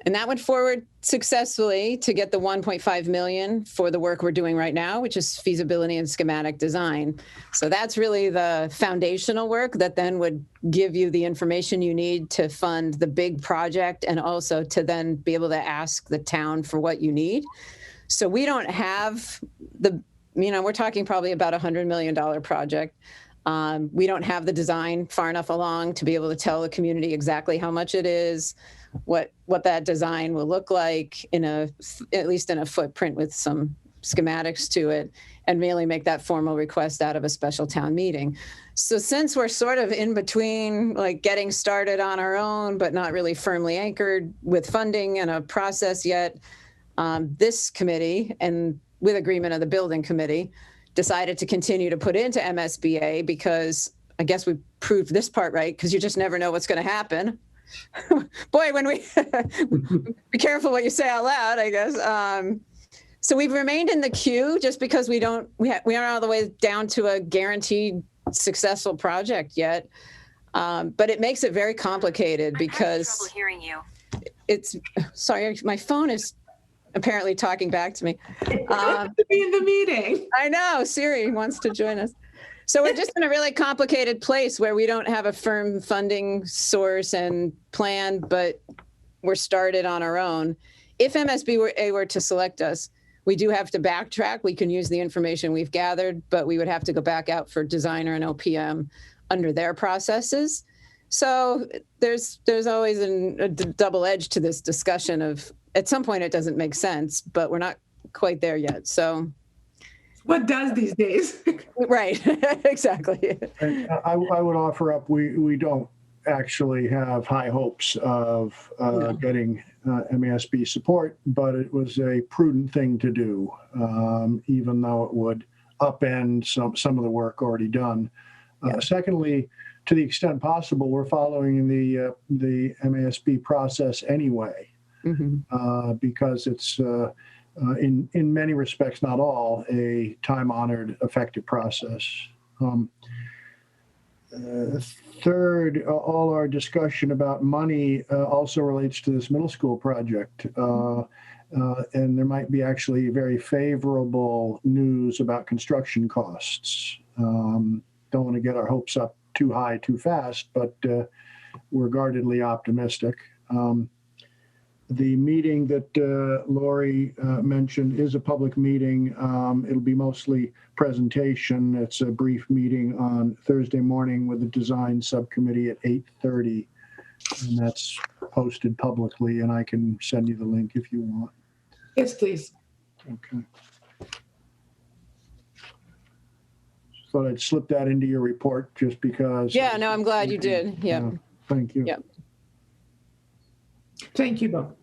And that went forward successfully to get the 1.5 million for the work we're doing right now, which is feasibility and schematic design. So that's really the foundational work that then would give you the information you need to fund the big project and also to then be able to ask the town for what you need. So we don't have we're talking probably about $100 million project. We don't have the design far enough along to be able to tell the community exactly how much it is, what that design will look like at least in a footprint with some schematics to it, and really make that formal request out of a special town meeting. So since we're sort of in between, like getting started on our own, but not really firmly anchored with funding and a process yet, this committee, and with agreement of the building committee, decided to continue to put into MSBA because I guess we proved this part right, because you just never know what's going to happen. Boy, when we be careful what you say out loud, I guess. So we've remained in the queue just because we aren't all the way down to a guaranteed successful project yet. But it makes it very complicated because I'm having trouble hearing you. Sorry, my phone is apparently talking back to me. To be in the meeting. I know, Siri wants to join us. So we're just in a really complicated place where we don't have a firm funding source and plan, but we're started on our own. If MSBA were to select us, we do have to backtrack. We can use the information we've gathered, but we would have to go back out for designer and OPM under their processes. So there's always a double edge to this discussion of, at some point it doesn't make sense, but we're not quite there yet. So what does these days? Right, exactly. And I would offer up, we don't actually have high hopes of getting MASB support, but it was a prudent thing to do, even though it would upend some of the work already done. Secondly, to the extent possible, we're following the MASB process anyway, because it's in many respects, not all, a time-honored, effective process. Third, all our discussion about money also relates to this middle school project. And there might be actually very favorable news about construction costs. Don't want to get our hopes up too high too fast, but we're guardedly optimistic. The meeting that Lori mentioned is a public meeting. It'll be mostly presentation. It's a brief meeting on Thursday morning with the design subcommittee at 8:30. And that's posted publicly, and I can send you the link if you want. Yes, please. Okay. Thought I'd slip that into your report just because. Yeah, no, I'm glad you did. Yeah. Thank you. Yep. Thank you, Bob.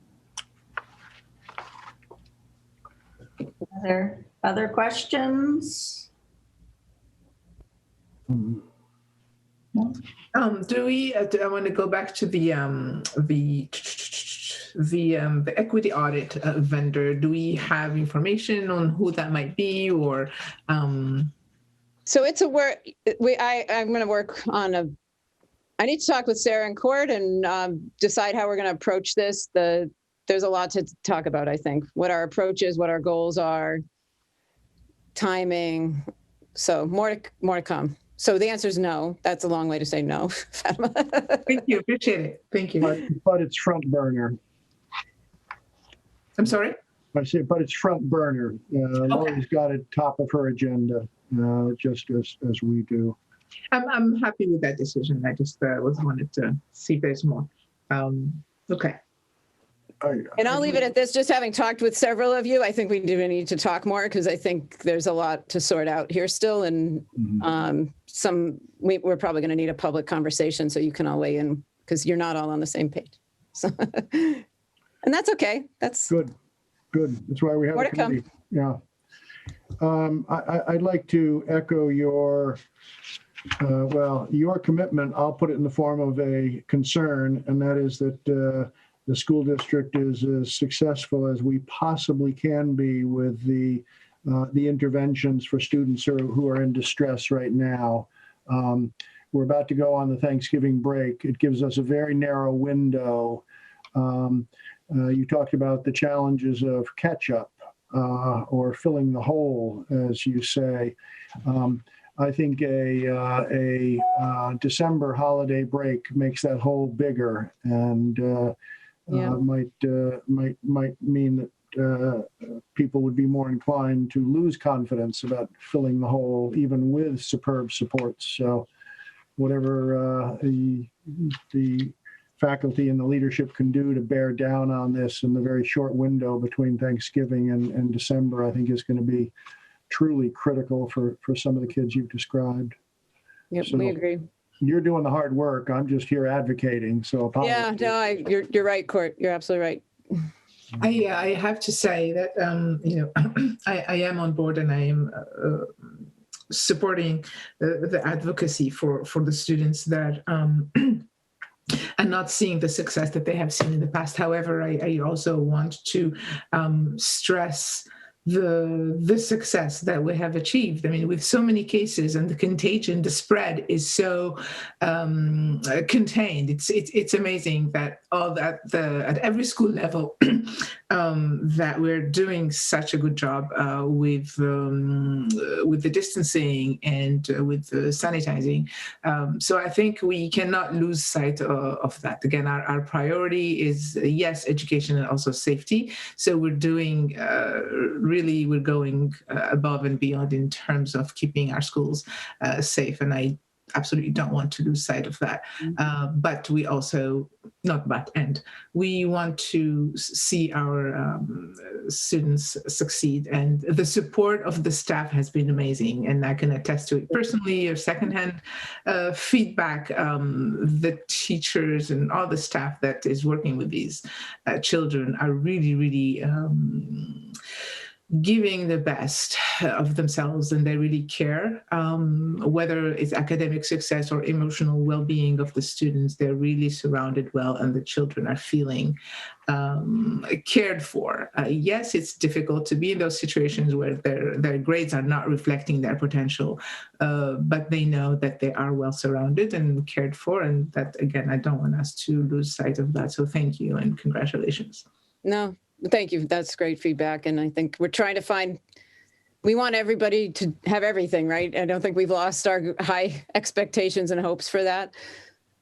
Other questions? Mhm. Do we? I want to go back to the equity audit vendor. Do we have information on who that might be, or? So it's a work. I'm going to work on I need to talk with Sarah and Cord and decide how we're going to approach this. There's a lot to talk about, I think. What our approach is, what our goals are, timing. So more to come. So the answer is no. That's a long way to say no. Thank you. Appreciate it. Thank you. But it's front burner. I'm sorry? I say, but it's front burner. Lori's got it top of her agenda, just as we do. I'm happy with that decision. I just wanted to see if there's more. Okay. And I'll leave it at this. Just having talked with several of you, I think we do need to talk more because I think there's a lot to sort out here still. And we're probably going to need a public conversation so you can all weigh in because you're not all on the same page. So, and that's okay. That's good. That's why we have a committee. Yeah. I'd like to echo your commitment. I'll put it in the form of a concern, and that is that the school district is as successful as we possibly can be with the interventions for students who are in distress right now. We're about to go on the Thanksgiving break. It gives us a very narrow window. You talked about the challenges of catch-up or filling the hole, as you say. I think a December holiday break makes that hole bigger, and might mean that people would be more inclined to lose confidence about filling the hole, even with superb supports. So, whatever the faculty and the leadership can do to bear down on this in the very short window between Thanksgiving and December, I think is going to be truly critical for some of the kids you've described. Yep, So we agree. You're doing the hard work. I'm just here advocating. So apologies. Yeah, no, you're right, Court. You're absolutely right. I have to say that I am on board and I am supporting the advocacy for the students that and not seeing the success that they have seen in the past. However, I also want to stress the success that we have achieved. I mean, with so many cases and the contagion, the spread is so contained. It's amazing that at every school level that we're doing such a good job with the distancing and with the sanitizing. So I think we cannot lose sight of that. Again, our priority is yes, education and also safety. So we're doing we're going above and beyond in terms of keeping our schools safe. And I absolutely don't want to lose sight of that. But we also, we want to see our students succeed. And the support of the staff has been amazing. And I can attest to it personally or secondhand feedback. The teachers and all the staff that is working with these children are really, really giving the best of themselves, and they really care, whether it's academic success or emotional well-being of the students. They're really surrounded well, and the children are feeling cared for. Yes, it's difficult to be in those situations where their grades are not reflecting their potential, but they know that they are well surrounded and cared for, and that, again, I don't want us to lose sight of that. So thank you and congratulations. No, thank you. That's great feedback. And I think we're trying to find, we want everybody to have everything, right? I don't think we've lost our high expectations and hopes for that.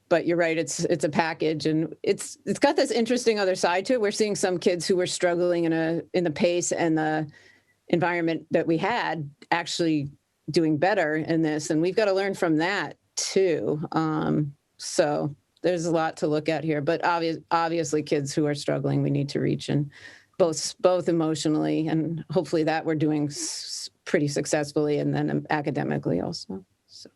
But you're right, it's a package, and it's got this interesting other side to it. We're seeing some kids who were struggling in the pace and the environment that we had actually doing better in this, and we've got to learn from that too. So there's a lot to look at here, but obviously kids who are struggling, we need to reach, and both emotionally, and hopefully that we're doing pretty successfully, and then academically also. So.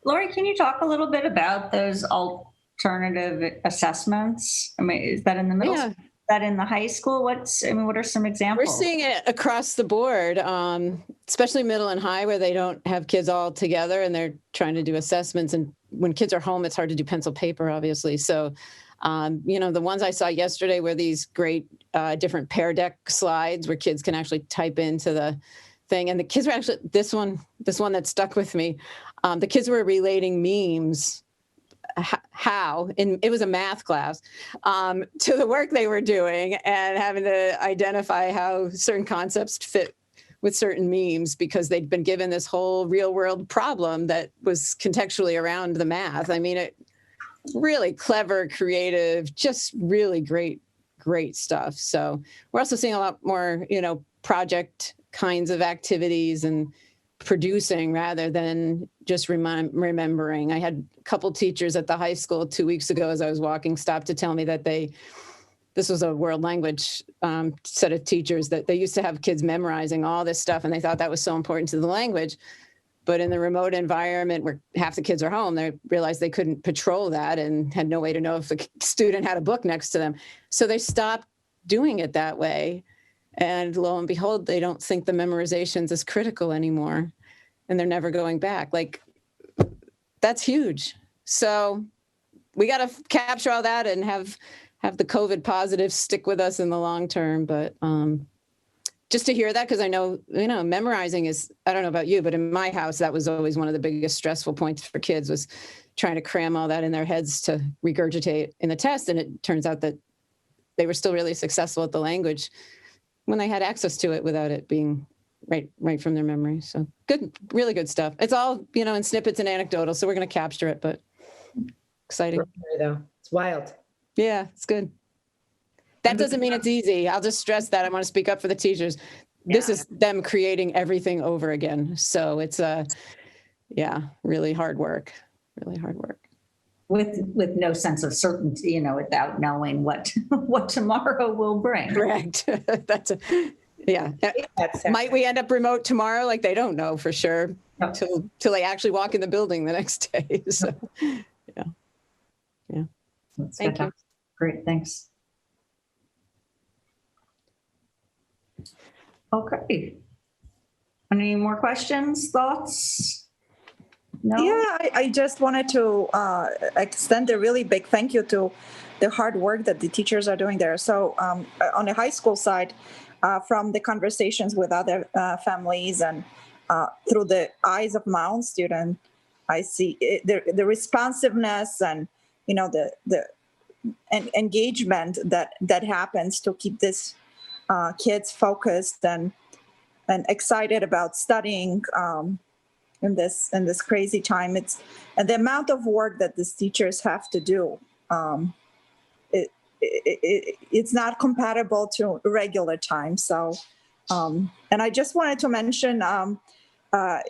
Lori, can you talk a little bit about those alternative assessments? I mean, is that in the middle? Yeah. Is that in the high school? What are some examples? We're seeing it across the board, especially middle and high, where they don't have kids all together and they're trying to do assessments. And when kids are home, it's hard to do pencil paper, obviously. So, the ones I saw yesterday were these great different Pear Deck slides where kids can actually type into the thing. And the kids were actually, this one that stuck with me, the kids were relating memes, it was a math class, to the work they were doing, and having to identify how certain concepts fit with certain memes, because they'd been given this whole real world problem that was contextually around the math. I mean, it really clever, creative, just really great stuff. So we're also seeing a lot more, project kinds of activities and producing rather than just remembering. I had a couple teachers at the high school 2 weeks ago, as I was walking, stopped to tell me that this was a world language set of teachers, that they used to have kids memorizing all this stuff, and they thought that was so important to the language. But in the remote environment where half the kids are home, they realized they couldn't patrol that and had no way to know if the student had a book next to them. So they stopped doing it that way. And lo and behold, they don't think the memorization's as critical anymore, and they're never going back. Like, that's huge. So we got to capture all that and have the COVID positives stick with us in the long term. But just to hear that, because I know, memorizing is, I don't know about you, but in my house, that was always one of the biggest stressful points for kids, was trying to cram all that in their heads to regurgitate in the test. And it turns out that they were still really successful at the language when they had access to it without it being right from their memory. So good, really good stuff. It's all, in snippets and anecdotal, so we're going to capture it, but exciting. Though. It's wild. Yeah, it's good. That doesn't mean it's easy. I'll just stress that. I want to speak up for the teachers. Yeah. This is them creating everything over again. So it's really hard work, With no sense of certainty, without knowing what tomorrow will bring. Correct. Might we end up remote tomorrow? Like, they don't know for sure till they actually walk in the building the next day. So, yeah. Thank you. Great, thanks. Okay. Any more questions, thoughts? No? Yeah, I just wanted to extend a really big thank you to the hard work that the teachers are doing there. So on the high school side, from the conversations with other families and through the eyes of my own student, I see the responsiveness and, the engagement that happens to keep this kids focused and excited about studying in this crazy time. And the amount of work that these teachers have to do. It's not compatible to regular time. So, and I just wanted to mention, I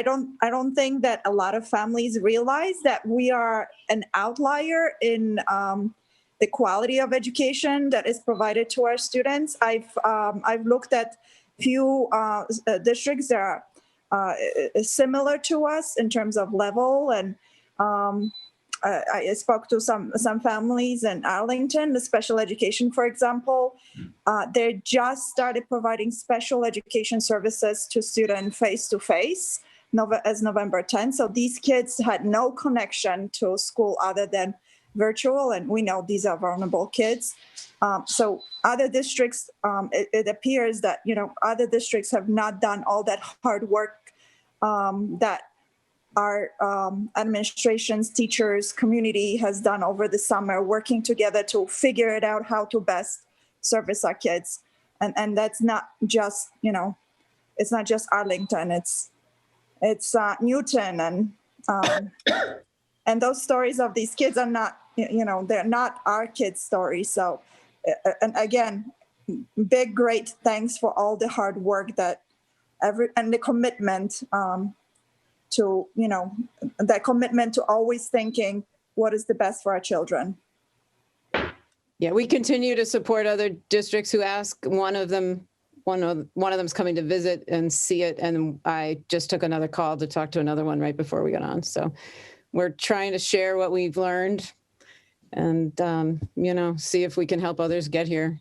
don't think that a lot of families realize that we are an outlier in the quality of education that is provided to our students. I've looked at few districts that are similar to us in terms of level, and I spoke to some families in Arlington, the special education, for example. They just started providing special education services to students face-to-face as November 10th. So these kids had no connection to school other than virtual, and we know these are vulnerable kids. So other districts, it appears that, other districts have not done all that hard work that our administrations, teachers, community has done over the summer, working together to figure it out how to best service our kids. And that's not just, it's not just Arlington, it's Newton and those stories of these kids are not, they're not our kids' stories. So, and again, big, great thanks for all the hard work that and the commitment to, that commitment to always thinking what is the best for our children. Yeah, we continue to support other districts who ask. One of them's coming to visit and see it. And I just took another call to talk to another one right before we got on. So we're trying to share what we've learned and, see if we can help others get here.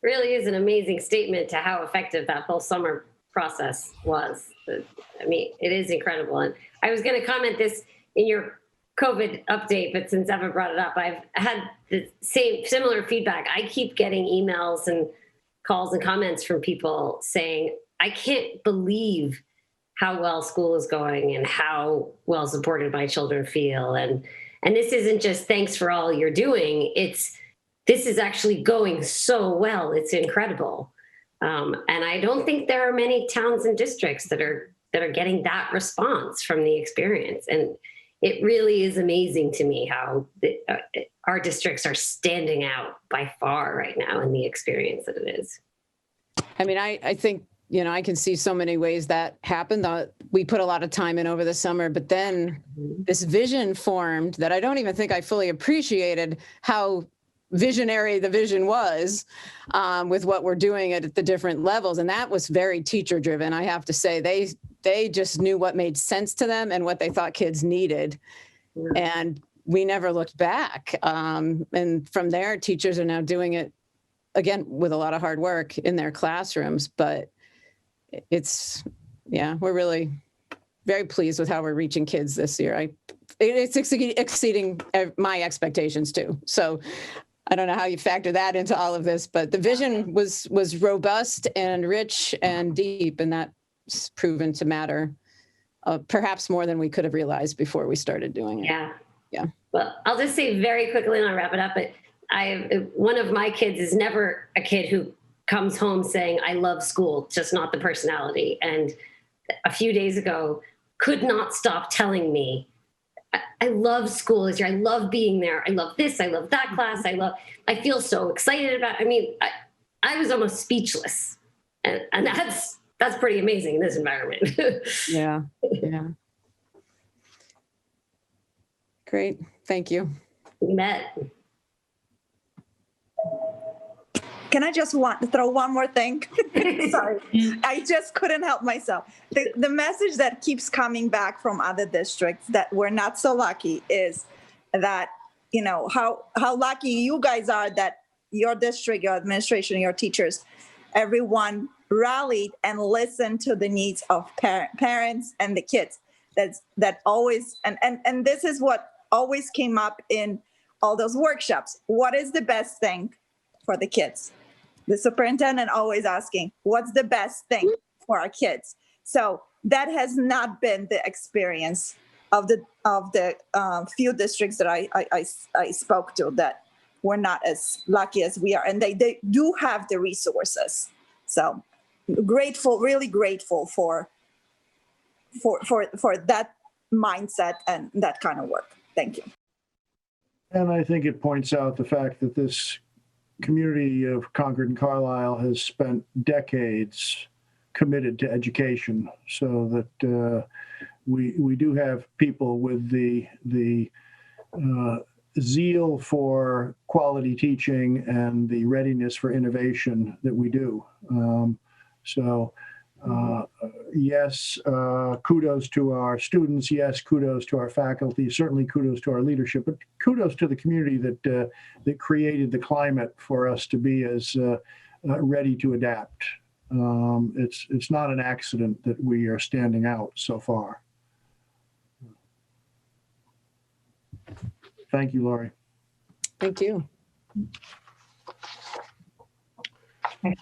Really is an amazing statement to how effective that whole summer process was. I mean, it is incredible. And I was going to comment this in your COVID update, but since Evan brought it up, I've had the similar feedback. I keep getting emails and calls and comments from people saying, I can't believe how well school is going and how well supported my children feel. And this isn't just thanks for all you're doing. This is actually going so well. It's incredible. And I don't think there are many towns and districts that are getting that response from the experience. And it really is amazing to me how our districts are standing out by far right now in the experience that it is. I mean, I think, I can see so many ways that happened. We put a lot of time in over the summer, but then this vision formed that I don't even think I fully appreciated how visionary the vision was with what we're doing at the different levels. And that was very teacher driven. I have to say, they just knew what made sense to them and what they thought kids needed. Yeah. And we never looked back. And from there, teachers are now doing it again with a lot of hard work in their classrooms. But we're really very pleased with how we're reaching kids this year. It's exceeding my expectations too. So I don't know how you factor that into all of this, but the vision was robust and rich and deep, and that's proven to matter perhaps more than we could have realized before we started doing it. Yeah. Well, I'll just say very quickly, and I'll wrap it up, but one of my kids is never a kid who comes home saying, I love school, just not the personality. And a few days ago, could not stop telling me, I love school this year. I love being there. I love this. I love that class. I feel so excited about, I was almost speechless. And that's pretty amazing in this environment. Yeah. Great. Thank you. You bet. Can I just throw one more thing? Sorry, I just couldn't help myself. The message that keeps coming back from other districts that we're not so lucky is that, how lucky you guys are that your district, your administration, your teachers, everyone rallied and listened to the needs of parents and the kids. That always, and this is what always came up in all those workshops. What is the best thing for the kids? The superintendent always asking, what's the best thing for our kids? So that has not been the experience of the few districts that I spoke to that were not as lucky as we are. And they do have the resources. So grateful, really grateful for that mindset and that kind of work. Thank you. And I think it points out the fact that this community of Concord and Carlisle has spent decades committed to education, so that we do have people with the zeal for quality teaching and the readiness for innovation that we do. yes, kudos to our students. Yes, kudos to our faculty. Certainly kudos to our leadership, but kudos to the community that created the climate for us to be as ready to adapt. It's not an accident that we are standing out so far. Thank you, Laurie. Thank you. I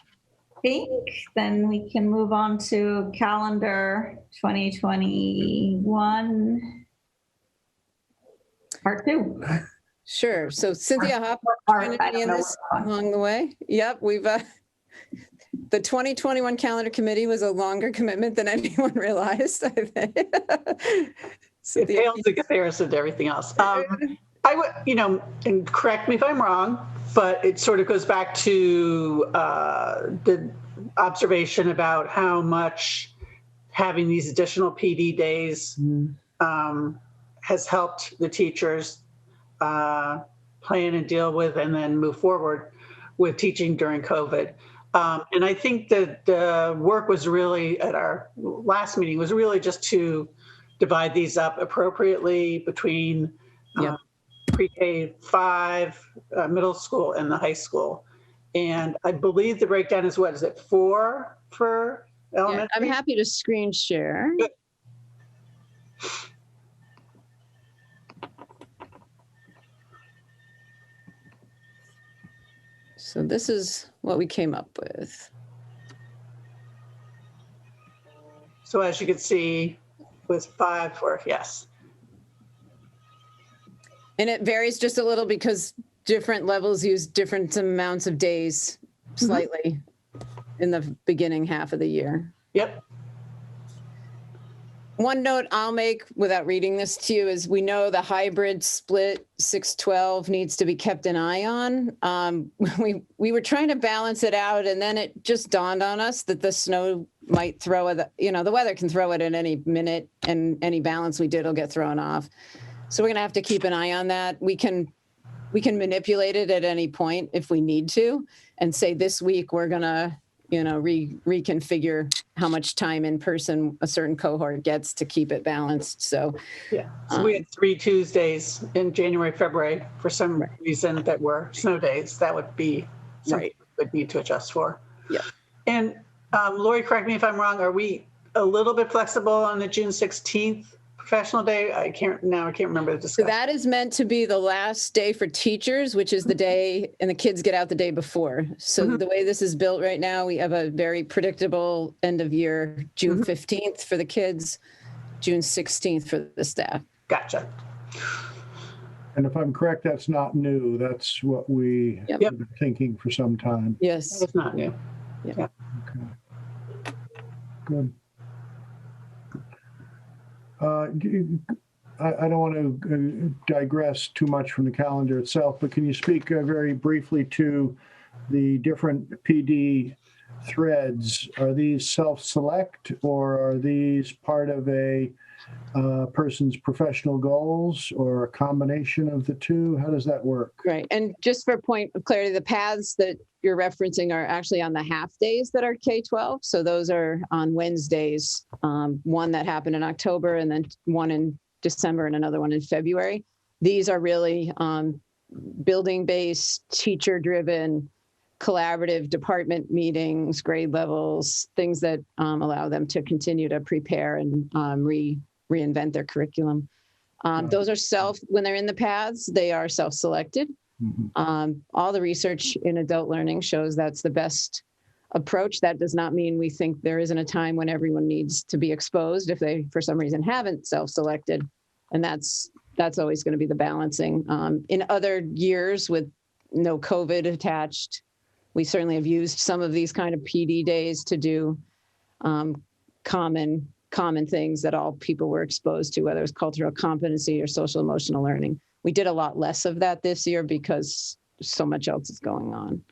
think then we can move on to calendar 2021, part 2. Sure. So Cynthia Hopper joined me in this along the way. Yep, we've the 2021 calendar committee was a longer commitment than anyone realized, I think. It pales in comparison to everything else. I would, and correct me if I'm wrong, but it sort of goes back to the observation about how much having these additional PD days has helped the teachers plan and deal with and then move forward with teaching during COVID. And I think that the work was really at our last meeting was really just to divide these up appropriately between pre-K 5, middle school, and the high school. And I believe the breakdown is what is it, 4 for elementary? Yeah, I'm happy to screen share. Good. So this is what we came up with. So as you can see, with 5 for yes. And it varies just a little because different levels use different amounts of days slightly in the beginning half of the year. Yep. One note I'll make without reading this to you is we know the hybrid split 6-12 needs to be kept an eye on. We were trying to balance it out, and then it just dawned on us that the snow might throw it, the weather can throw it at any minute, and any balance we did will get thrown off. So we're going to have to keep an eye on that. We can manipulate it at any point if we need to, and say this week we're going to reconfigure how much time in person a certain cohort gets to keep it balanced. So yeah, so we had 3 Tuesdays in January, February for some reason that were snow days. That would be something we would need to adjust for. Yeah. And Lori, correct me if I'm wrong. Are we a little bit flexible on the June 16th professional day? I can't remember the discussion. So that is meant to be the last day for teachers, which is the day, and the kids get out the day before. So the way this is built right now, we have a very predictable end of year, June 15th for the kids, June 16th for the staff. Gotcha. And if I'm correct, that's not new. That's what we have been thinking for some time. Yes. It's not new. Yeah. Okay. Good. I don't want to digress too much from the calendar itself, but can you speak very briefly to the different PD threads? Are these self-select, or are these part of a person's professional goals, or a combination of the two? How does that work? Right. And just for point of clarity, the paths that you're referencing are actually on the half days that are K-12. So those are on Wednesdays, one that happened in October, and then one in December and another one in February. These are really building-based, teacher-driven, collaborative department meetings, grade levels, things that allow them to continue to prepare and reinvent their curriculum. Those are when they're in the paths, they are self-selected. All the research in adult learning shows that's the best approach. That does not mean we think there isn't a time when everyone needs to be exposed if they, for some reason, haven't self-selected. And that's always going to be the balancing. In other years with no COVID attached, we certainly have used some of these kind of PD days to do common things that all people were exposed to, whether it was cultural competency or social emotional learning. We did a lot less of that this year because so much else is going on.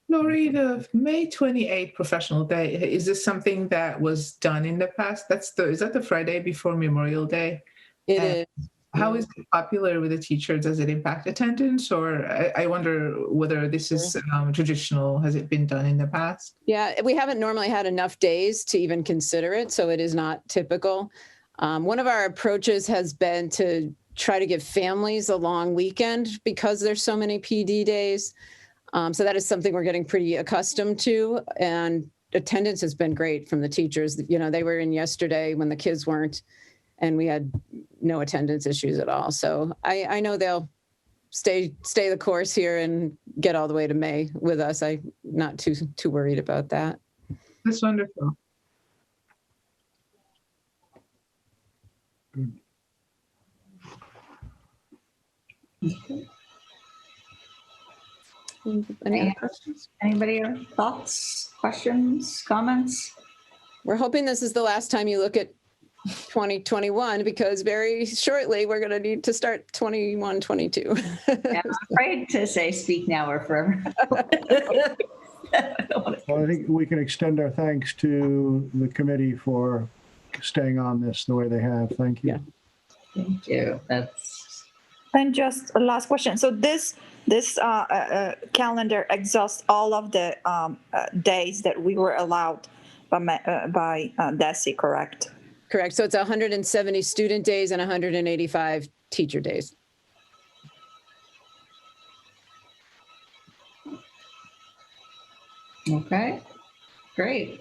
Lori, the May 28th professional day, is this something that was done in the past? Is that the Friday before Memorial Day? It is. How is it popular with the teachers? Does it impact attendance? Or I wonder whether this is traditional. Has it been done in the past? Yeah, we haven't normally had enough days to even consider it, so it is not typical. One of our approaches has been to try to give families a long weekend because there's so many PD days. So that is something we're getting pretty accustomed to, and attendance has been great from the teachers. You know, they were in yesterday when the kids weren't, and we had no attendance issues at all. So I know they'll stay the course here and get all the way to May with us. I'm not too worried about that. That's wonderful. Good. Any other questions? Anybody have thoughts, questions, comments? We're hoping this is the last time you look at 2021, because very shortly we're going to need to start 21, 22. I'm afraid to say speak now or forever. Well, I think we can extend our thanks to the committee for staying on this the way they have. Thank you. Yeah. Thank you. And just a last question. So this calendar exhausts all of the days that we were allowed by DESE, correct? Correct. So it's 170 student days and 185 teacher days. Okay, great.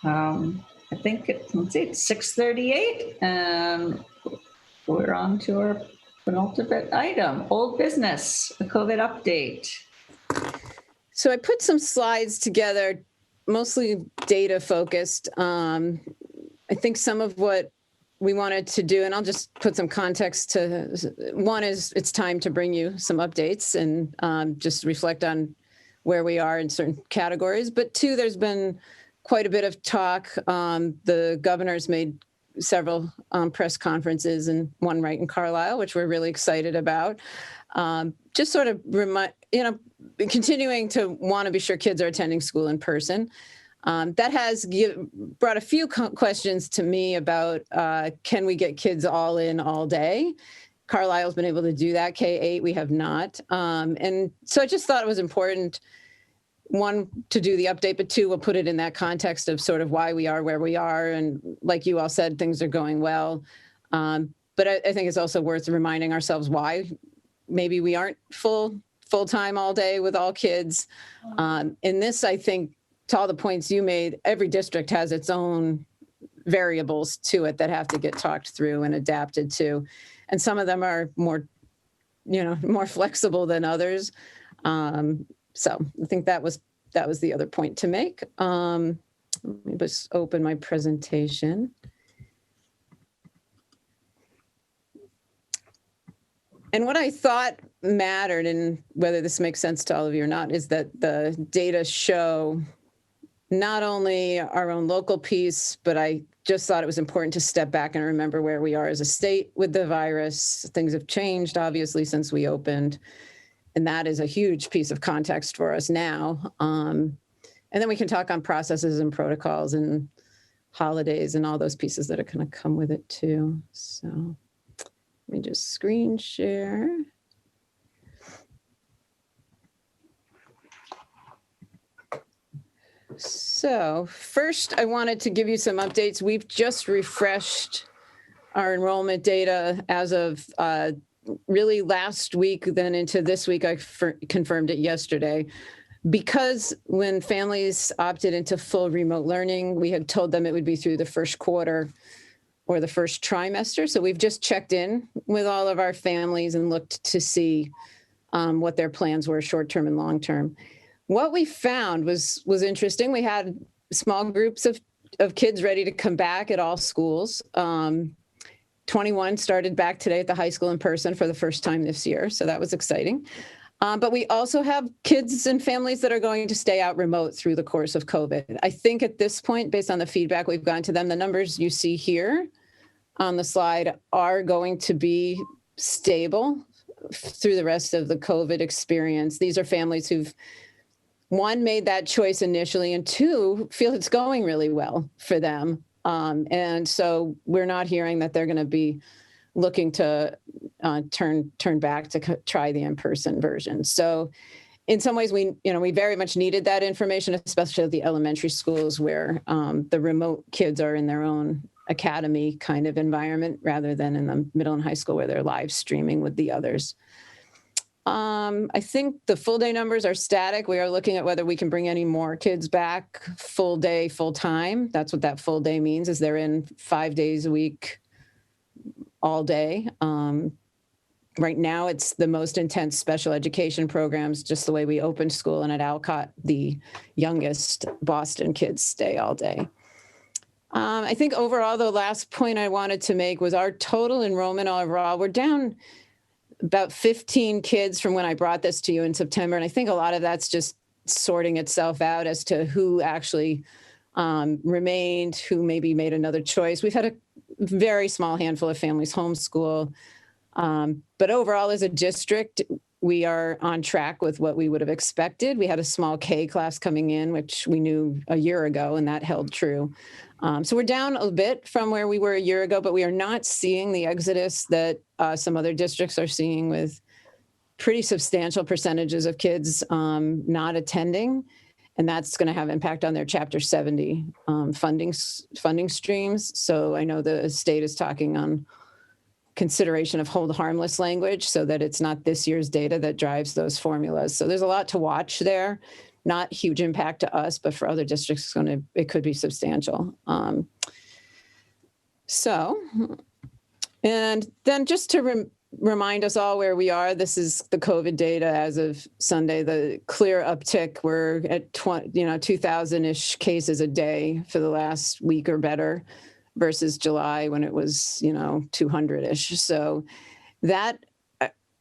I think it's 6:38, and we're on to our penultimate item, old business, the COVID update. So I put some slides together, mostly data focused. I think some of what we wanted to do, and I'll just put some context to, one is it's time to bring you some updates and just reflect on where we are in certain categories. But two, there's been quite a bit of talk. The governor's made several press conferences, and one right in Carlisle, which we're really excited about. Just sort of continuing to want to be sure kids are attending school in person. That has brought a few questions to me about can we get kids all in all day? Carlisle's been able to do that. K-8, we have not. And so I just thought it was important, one, to do the update, but two, we'll put it in that context of sort of why we are where we are. And like you all said, things are going well. But I think it's also worth reminding ourselves why maybe we aren't full-time all day with all kids. In this, I think, to all the points you made, every district has its own variables to it that have to get talked through and adapted to. And some of them are more flexible than others. So I think that was the other point to make. Let me just open my presentation. And what I thought mattered, and whether this makes sense to all of you or not, is that the data show not only our own local piece, but I just thought it was important to step back and remember where we are as a state with the virus. Things have changed, obviously, since we opened. And that is a huge piece of context for us now. And then we can talk on processes and protocols and holidays and all those pieces that are going to come with it too. So let me just screen share. So first, I wanted to give you some updates. We've just refreshed our enrollment data as of really last week, then into this week. I confirmed it yesterday. Because when families opted into full remote learning, we had told them it would be through the first quarter or the first trimester. So we've just checked in with all of our families and looked to see what their plans were, short-term and long-term. What we found was interesting. We had small groups of kids ready to come back at all schools. 21 started back today at the high school in person for the first time this year, so that was exciting. But we also have kids and families that are going to stay out remote through the course of COVID. I think at this point, based on the feedback we've gotten to them, the numbers you see here on the slide are going to be stable through the rest of the COVID experience. These are families who've, one, made that choice initially, and two, feel it's going really well for them. And so we're not hearing that they're going to be looking to turn back to try the in-person version. So in some ways, we very much needed that information, especially at the elementary schools where the remote kids are in their own academy kind of environment rather than in the middle and high school where they're live streaming with the others. I think the full day numbers are static. We are looking at whether we can bring any more kids back full day, full time. That's what that full day means, is they're in 5 days a week, all day. Right now, it's the most intense special education programs, just the way we opened school, and at Alcott, the youngest Boston kids stay all day. I think overall, the last point I wanted to make was our total enrollment overall. We're down about 15 kids from when I brought this to you in September. And I think a lot of that's just sorting itself out as to who actually remained, who maybe made another choice. We've had a very small handful of families homeschool. But overall, as a district, we are on track with what we would have expected. We had a small K class coming in, which we knew a year ago, and that held true. So we're down a bit from where we were a year ago, but we are not seeing the exodus that some other districts are seeing, with pretty substantial percentages of kids not attending. And that's going to have impact on their Chapter 70 funding streams. So I know the state is talking on consideration of hold harmless language so that it's not this year's data that drives those formulas. So there's a lot to watch there. Not huge impact to us, but for other districts, it could be substantial. And then just to remind us all where we are, this is the COVID data as of Sunday, the clear uptick. We're at 2,000-ish cases a day for the last week or better, versus July when it was 200-ish. So that,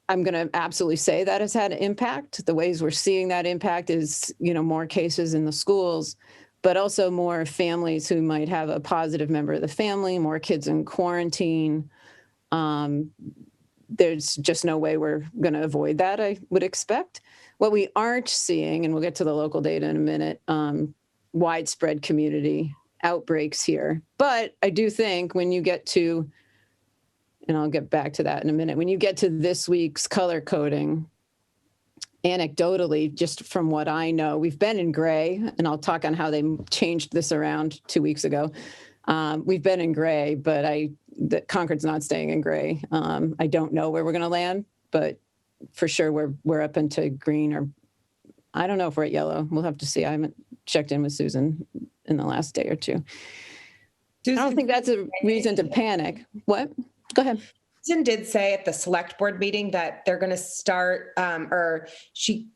I'm going to absolutely say that has had an impact. The ways we're seeing that impact is, more cases in the schools, but also more families who might have a positive member of the family, more kids in quarantine. There's just no way we're going to avoid that, I would expect. What we aren't seeing, and we'll get to the local data in a minute, widespread community outbreaks here. But I do think when you get to, and I'll get back to that in a minute, when you get to this week's color coding, anecdotally, just from what I know, we've been in gray, and I'll talk on how they changed this around 2 weeks ago. We've been in gray, but Concord's not staying in gray. I don't know where we're going to land, but for sure we're up into green, or I don't know if we're at yellow. We'll have to see. I haven't checked in with Susan in the last day or two. Susan, I don't think that's a reason to panic. What? Go ahead. Susan did say at the select board meeting that they're going to start, or she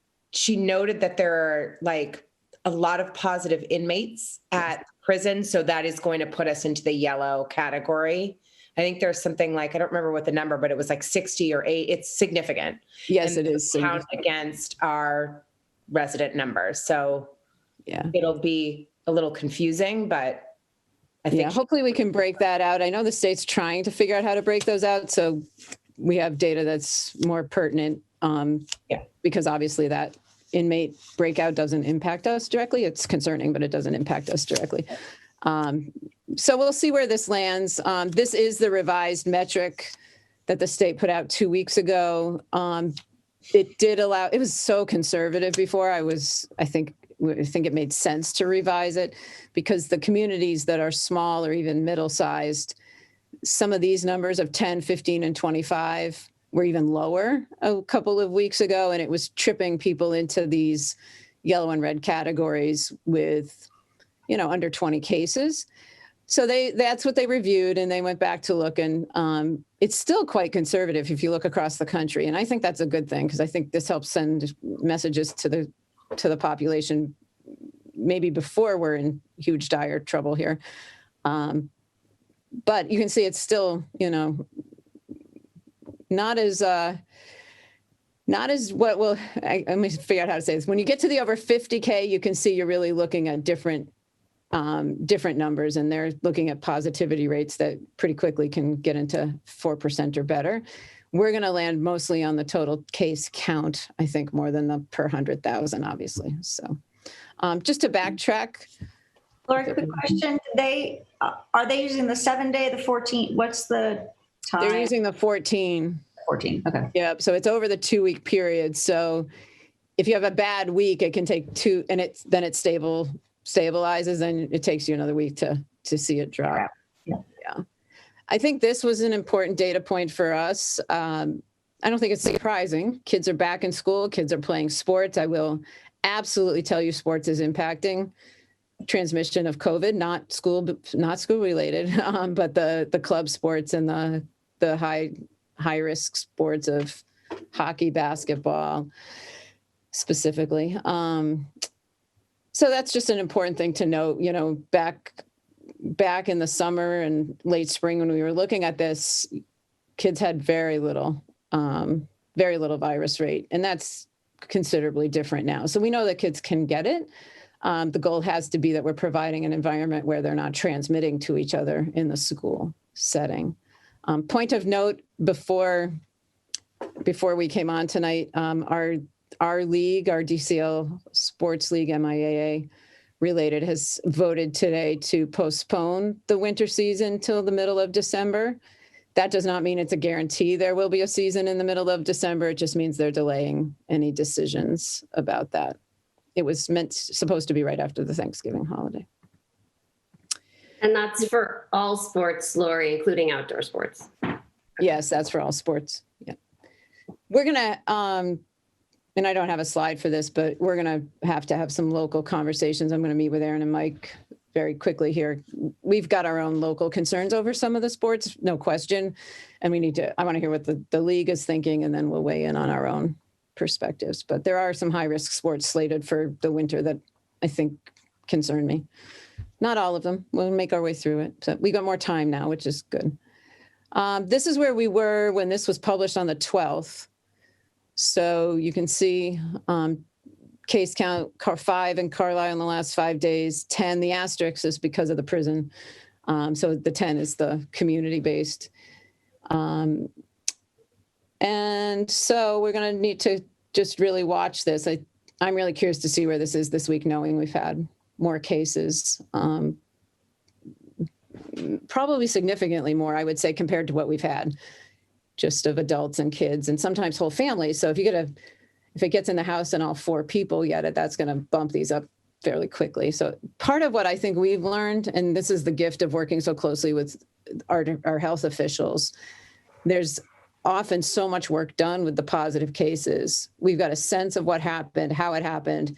noted that there are like a lot of positive inmates at prison. So that is going to put us into the yellow category. I think there's something like, I don't remember what the number, but it was like 60 or 8. It's significant. Yes, it is. Count against our resident numbers. So yeah, it'll be a little confusing, but I think hopefully we can break that out. I know the state's trying to figure out how to break those out. So we have data that's more pertinent because obviously that inmate breakout doesn't impact us directly. It's concerning, but it doesn't impact us directly. So we'll see where this lands. This is the revised metric that the state put out 2 weeks ago. It did allow, it was so conservative before. I think it made sense to revise it because the communities that are small or even middle-sized, some of these numbers of 10, 15, and 25 were even lower a couple of weeks ago, and it was tripping people into these yellow and red categories with, under 20 cases. So that's what they reviewed, and they went back to look, and it's still quite conservative if you look across the country. And I think that's a good thing because I think this helps send messages to the population maybe before we're in huge dire trouble here. But you can see it's still, not as what will, let me figure out how to say this. When you get to the over 50K, you can see you're really looking at different numbers, and they're looking at positivity rates that pretty quickly can get into 4% or better. We're going to land mostly on the total case count, I think, more than the per 100,000, obviously. So just to backtrack. Laura, quick question. Are they using the 7-day, the 14? What's the time? They're using the 14. 14, okay. Yep. So it's over the 2-week period. So if you have a bad week, it can take 2, and then it stabilizes, and it takes you another week to see it drop. Yeah. I think this was an important data point for us. I don't think it's surprising. Kids are back in school. Kids are playing sports. I will absolutely tell you sports is impacting transmission of COVID, not school related, but the club sports and the high risk sports of hockey, basketball specifically. So that's just an important thing to note. You know, back in the summer and late spring when we were looking at this, kids had very little virus rate, and that's considerably different now. So we know that kids can get it. The goal has to be that we're providing an environment where they're not transmitting to each other in the school setting. Point of note before we came on tonight, our league, our DCL Sports League, MIAA related, has voted today to postpone the winter season till the middle of December. That does not mean it's a guarantee there will be a season in the middle of December. It just means they're delaying any decisions about that. It was supposed to be right after the Thanksgiving holiday. And that's for all sports, Lori, including outdoor sports. Yes, that's for all sports. Yeah. We're going to, and I don't have a slide for this, but we're going to have some local conversations. I'm going to meet with Aaron and Mike very quickly here. We've got our own local concerns over some of the sports, no question. And I want to hear what the league is thinking, and then we'll weigh in on our own perspectives. But there are some high risk sports slated for the winter that I think concern me. Not all of them. We'll make our way through it. So we got more time now, which is good. This is where we were when this was published on the 12th. So you can see case count 5 in Carlisle in the last 5 days, 10. The asterisk is because of the prison. So the 10 is the community-based. And so we're going to need to just really watch this. I'm really curious to see where this is this week, knowing we've had more cases, probably significantly more, I would say, compared to what we've had, just of adults and kids and sometimes whole families. So if it gets in the house and all 4 people get it, that's going to bump these up fairly quickly. So part of what I think we've learned, and this is the gift of working so closely with our health officials, there's often so much work done with the positive cases. We've got a sense of what happened, how it happened.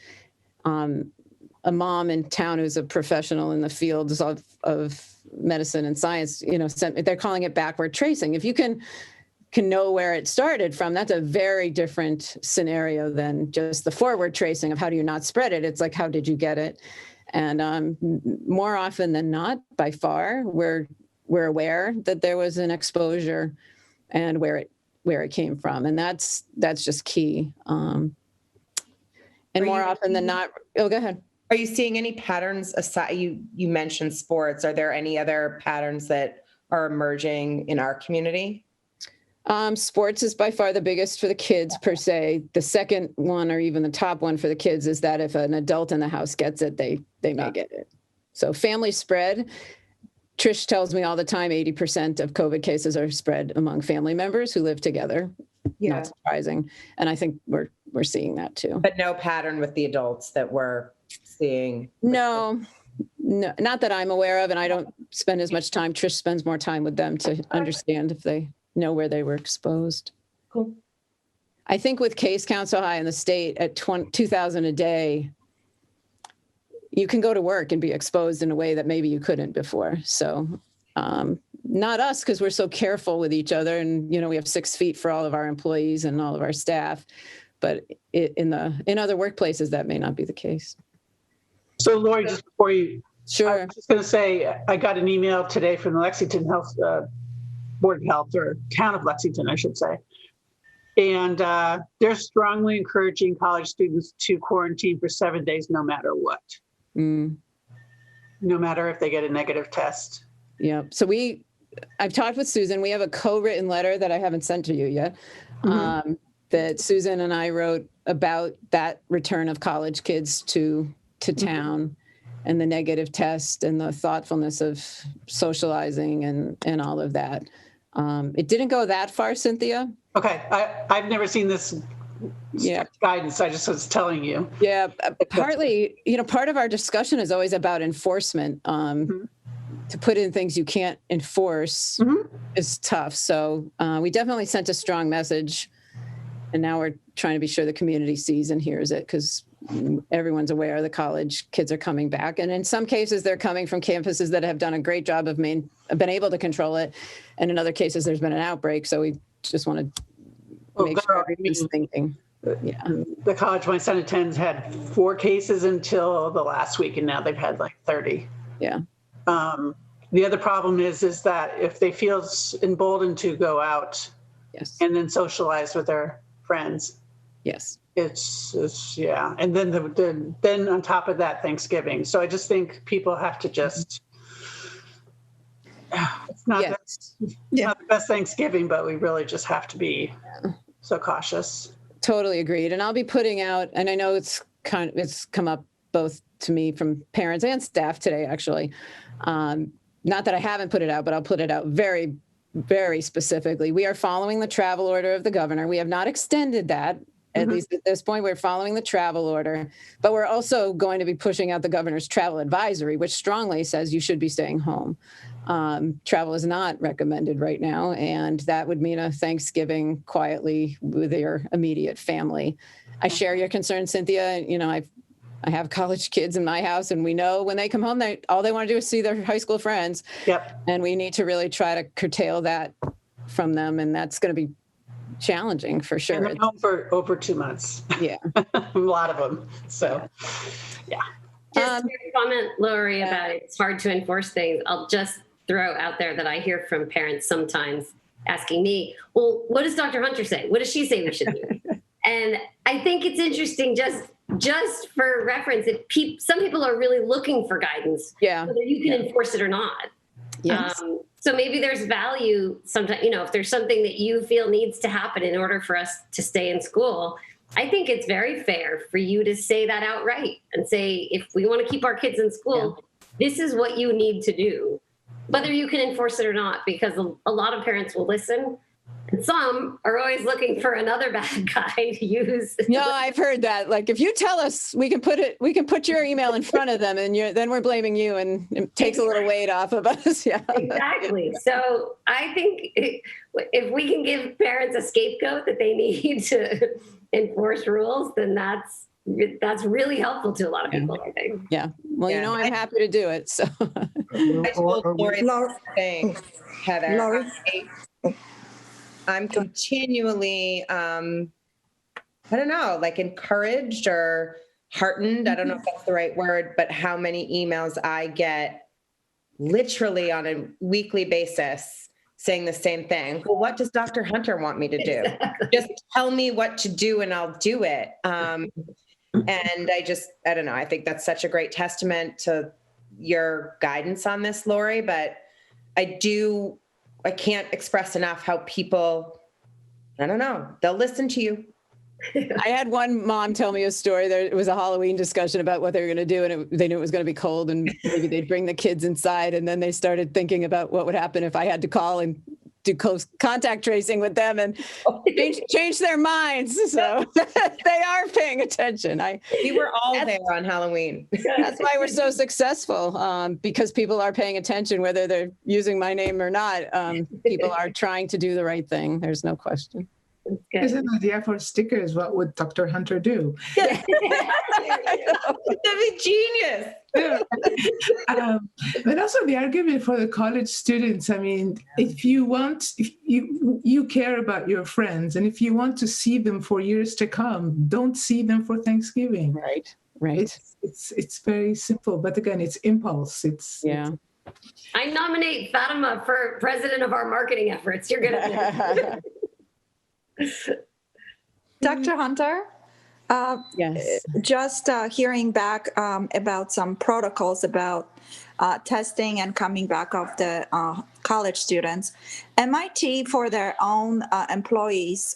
A mom in town who's a professional in the fields of medicine and science, they're calling it backward tracing. If you can know where it started from, that's a very different scenario than just the forward tracing of how do you not spread it. It's like, how did you get it? And more often than not, by far, we're aware that there was an exposure and where it came from. And that's just key. And more often than not, go ahead. Are you seeing any patterns aside? You mentioned sports. Are there any other patterns that are emerging in our community? Sports is by far the biggest for the kids per se. The second one, or even the top one for the kids, is that if an adult in the house gets it, they may get it. So family spread. Trish tells me all the time, 80% of COVID cases are spread among family members who live together. Yeah. Not surprising. And I think we're seeing that too. But no pattern with the adults that we're seeing? No, not that I'm aware of. And I don't spend as much time. Trish spends more time with them to understand if they know where they were exposed. Cool. I think with case count so high in the state at 2,000 a day, you can go to work and be exposed in a way that maybe you couldn't before. So not us, because we're so careful with each other. And, we have 6 feet for all of our employees and all of our staff. But in other workplaces, that may not be the case. So Lori, just before you, Sure. I was just going to say, I got an email today from the Lexington Health Board of Health, or Town of Lexington, I should say. And they're strongly encouraging college students to quarantine for 7 days, no matter what. No matter if they get a negative test. Yeah. So I've talked with Susan. We have a co-written letter that I haven't sent to you yet, that Susan and I wrote about that return of college kids to town and the negative test and the thoughtfulness of socializing and all of that. It didn't go that far, Cynthia. Okay, I've never seen this Yeah. guidance. I just was telling you. Yeah, partly, part of our discussion is always about enforcement. To put in things you can't enforce is tough. So we definitely sent a strong message, and now we're trying to be sure the community sees and hears it, because everyone's aware the college kids are coming back. And in some cases, they're coming from campuses that have done a great job of been able to control it. And in other cases, there's been an outbreak. So we just want to make sure everybody's thinking. Yeah. The college my son attends had 4 cases until the last week, and now they've had like 30. Yeah. The other problem is that if they feel emboldened to go out and then socialize with their friends, it's yeah. And then on top of that, Thanksgiving. So I just think people have to just, it's not the best Thanksgiving, but we really just have to be so cautious. Totally agreed. And I'll be putting out, and I know it's come up both to me from parents and staff today, actually. Not that I haven't put it out, but I'll put it out very, very specifically. We are following the travel order of the governor. We have not extended that. At least at this point, we're following the travel order, but we're also going to be pushing out the governor's travel advisory, which strongly says you should be staying home. Travel is not recommended right now, and that would mean a Thanksgiving quietly with your immediate family. I share your concern, Cynthia. I have college kids in my house, and we know when they come home, all they want to do is see their high school friends. Yep. And we need to really try to curtail that from them, and that's going to be challenging for sure. And they're home for over 2 months. Yeah. A lot of them. So, yeah. Just a comment, Lori, about it's hard to enforce things. I'll just throw out there that I hear from parents sometimes asking me, well, what does Dr. Hunter say? What does she say we should do? And I think it's interesting, just for reference, some people are really looking for guidance, whether you can enforce it or not. Yes. So maybe there's value sometimes, if there's something that you feel needs to happen in order for us to stay in school, I think it's very fair for you to say that outright and say, if we want to keep our kids in school, this is what you need to do, whether you can enforce it or not, because a lot of parents will listen. And some are always looking for another bad guy to use. No, I've heard that. Like, if you tell us, we can put your email in front of them, and then we're blaming you, and it takes a little weight off of us. Yeah, exactly. So I think if we can give parents a scapegoat that they need to enforce rules, then that's really helpful to a lot of people, I think. Yeah. Well, I'm happy to do it. So. I told Lori the same thing, Heather. Lori? I'm continually, I don't know, like encouraged or heartened. I don't know if that's the right word, but how many emails I get literally on a weekly basis saying the same thing. Well, what does Dr. Hunter want me to do? Just tell me what to do and I'll do it. And I don't know. I think that's such a great testament to your guidance on this, Lori, but I can't express enough how people, I don't know, they'll listen to you. I had one mom tell me a story. There was a Halloween discussion about what they were going to do, and they knew it was going to be cold, and maybe they'd bring the kids inside, and then they started thinking about what would happen if I had to call and do close contact tracing with them, and change their minds. So they are paying attention. We were all there on Halloween. That's why we're so successful, because people are paying attention, whether they're using my name or not. People are trying to do the right thing. There's no question. Here's an idea for stickers. What would Dr. Hunter do? That'd be genius. But also the argument for the college students. I mean, if you care about your friends, and if you want to see them for years to come, don't see them for Thanksgiving. Right. It's very simple. But again, it's impulse. I nominate Fatima for president of our marketing efforts. You're gonna. Dr. Hunter? Yes. Just hearing back about some protocols about testing and coming back of the college students. MIT, for their own employees,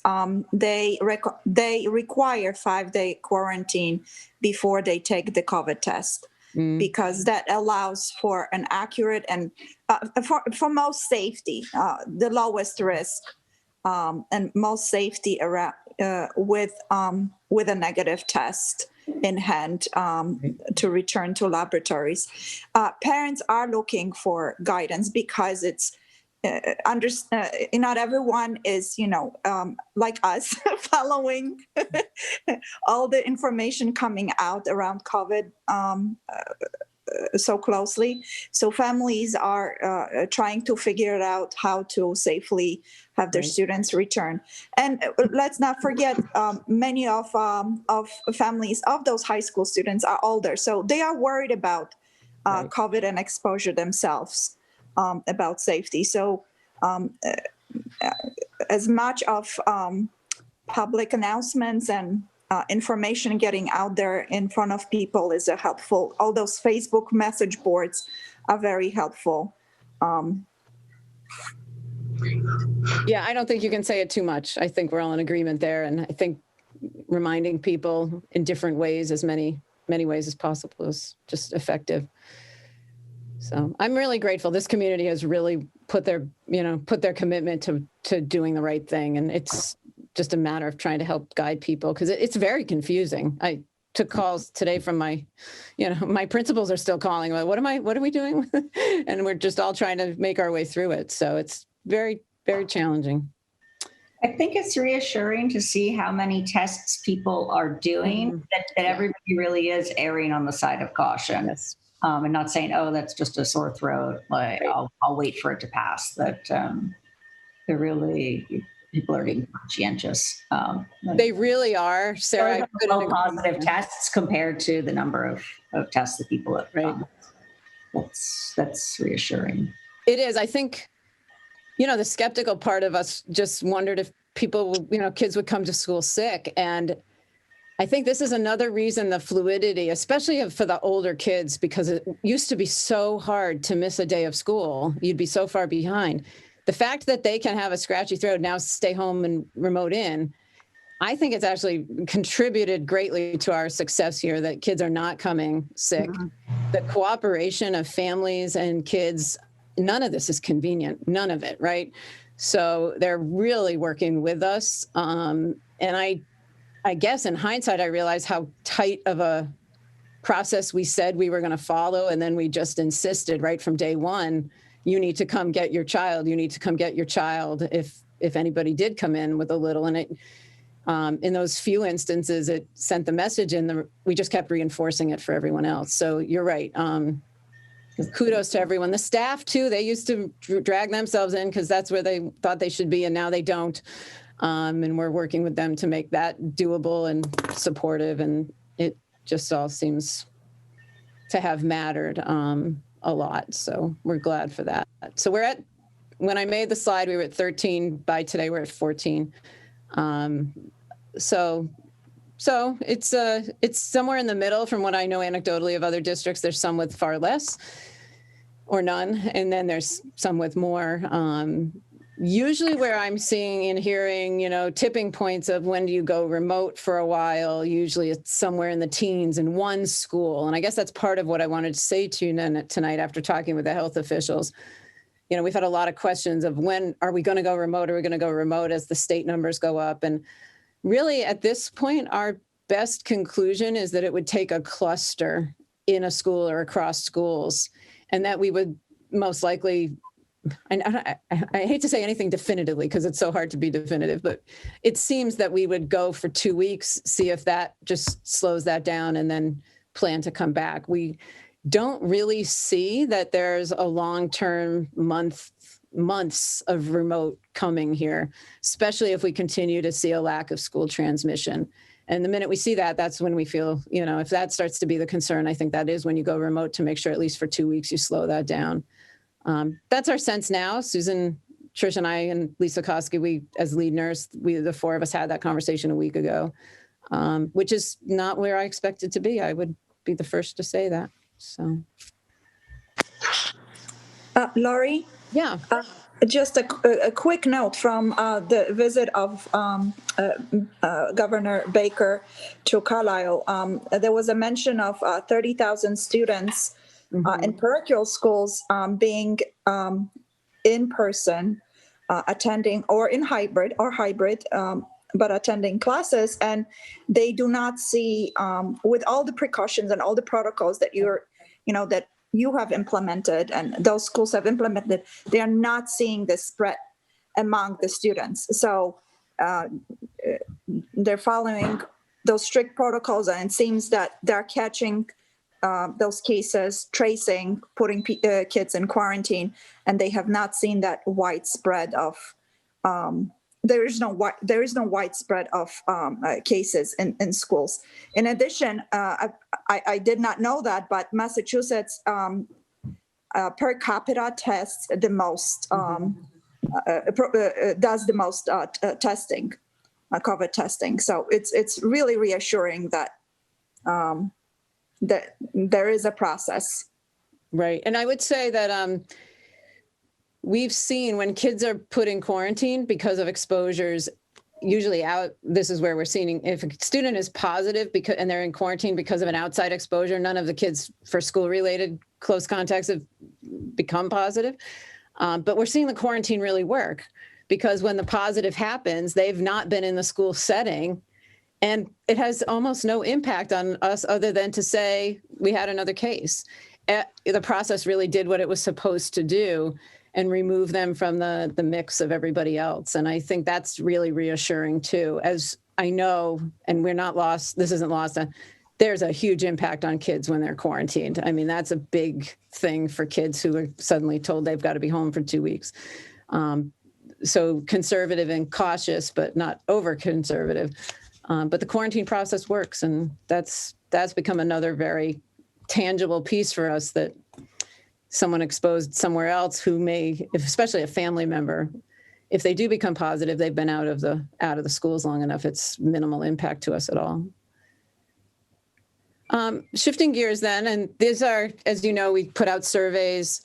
they require 5-day quarantine before they take the COVID test. because that allows for an accurate and for most safety, the lowest risk and most safety around with a negative test in hand to return to laboratories. Parents are looking for guidance because it's not everyone is, like us, following all the information coming out around COVID so closely. So families are trying to figure out how to safely have their students return. And let's not forget, many of families of those high school students are older, so they are worried about COVID and exposure themselves. About safety. So as much of public announcements and information getting out there in front of people is helpful. All those Facebook message boards are very helpful. Yeah, I don't think you can say it too much. I think we're all in agreement there. And I think reminding people in different ways, as many ways as possible, is just effective. So I'm really grateful. This community has really put their commitment to doing the right thing. And it's just a matter of trying to help guide people, because it's very confusing. I took calls today from my principals are still calling. Like, what are we doing? And we're just all trying to make our way through it. So it's very, very challenging. I think it's reassuring to see how many tests people are doing, that everybody really is erring on the side of caution. Yes. And not saying, oh, that's just a sore throat, like I'll wait for it to pass. That they're really, people are being conscientious. They really are, Sarah. Low positive tests compared to the number of tests that people have done. That's reassuring. It is. I think, the skeptical part of us just wondered if people, kids would come to school sick. And I think this is another reason, the fluidity, especially for the older kids, because it used to be so hard to miss a day of school. You'd be so far behind. The fact that they can have a scratchy throat, now stay home and remote in, I think it's actually contributed greatly to our success here, that kids are not coming sick. The cooperation of families and kids, none of this is convenient, none of it, right? So they're really working with us. And I guess in hindsight, I realized how tight of a process we said we were going to follow. And then we just insisted right from day one, you need to come get your child. You need to come get your child if anybody did come in with a little. And it, in those few instances, it sent the message we just kept reinforcing it for everyone else. So you're right. Kudos to everyone. The staff too, they used to drag themselves in because that's where they thought they should be. And now they don't. And we're working with them to make that doable and supportive. And it just all seems to have mattered a lot. So we're glad for that. So when I made the slide, we were at 13. By today, we're at 14. So it's somewhere in the middle from what I know anecdotally of other districts. There's some with far less or none. And then there's some with more. Usually where I'm seeing and hearing, tipping points of when do you go remote for a while, usually it's somewhere in the teens in one school. And I guess that's part of what I wanted to say to you tonight after talking with the health officials. We've had a lot of questions of when are we going to go remote? Are we going to go remote as the state numbers go up? And really at this point, our best conclusion is that it would take a cluster in a school or across schools, and that we would most likely, I hate to say anything definitively because it's so hard to be definitive, but it seems that we would go for 2 weeks, see if that just slows that down, and then plan to come back. We don't really see that there's a long-term months of remote coming here, especially if we continue to see a lack of school transmission. And the minute we see that, that's when we feel, if that starts to be the concern, I think that is when you go remote to make sure at least for 2 weeks you slow that down. That's our sense now. Susan, Trish, and I, and Lisa Koski, we, as lead nurse, the four of us had that conversation a week ago, which is not where I expected to be. I would be the first to say that. So, Lori? Yeah. Just a quick note from the visit of Governor Baker to Carlisle. There was a mention of 30,000 students in parochial schools being in person, attending, or in hybrid, but attending classes, and they do not see, with all the precautions and all the protocols that that you have implemented and those schools have implemented, they are not seeing this spread among the students. So they're following those strict protocols, and it seems that they're catching those cases, tracing, putting kids in quarantine, and they have not seen that widespread of there is no widespread of cases in schools. In addition, I did not know that, but Massachusetts per capita tests the most, does the most testing, COVID testing. So it's really reassuring that that there is a process. Right. And I would say that we've seen when kids are put in quarantine because of exposures, usually this is where we're seeing if a student is positive and they're in quarantine because of an outside exposure, none of the kids for school related close contacts have become positive. But we're seeing the quarantine really work, because when the positive happens, they've not been in the school setting, and it has almost no impact on us other than to say we had another case. The process really did what it was supposed to do and remove them from the mix of everybody else. And I think that's really reassuring too, as I know, and we're not lost, this isn't lost, there's a huge impact on kids when they're quarantined. I mean, that's a big thing for kids who are suddenly told they've got to be home for 2 weeks. So conservative and cautious, but not over conservative. But the quarantine process works, and that's become another very tangible piece for us, that someone exposed somewhere else who may, especially a family member, if they do become positive, they've been out of the schools long enough. It's minimal impact to us at all. Shifting gears then, and these are, as you know, we put out surveys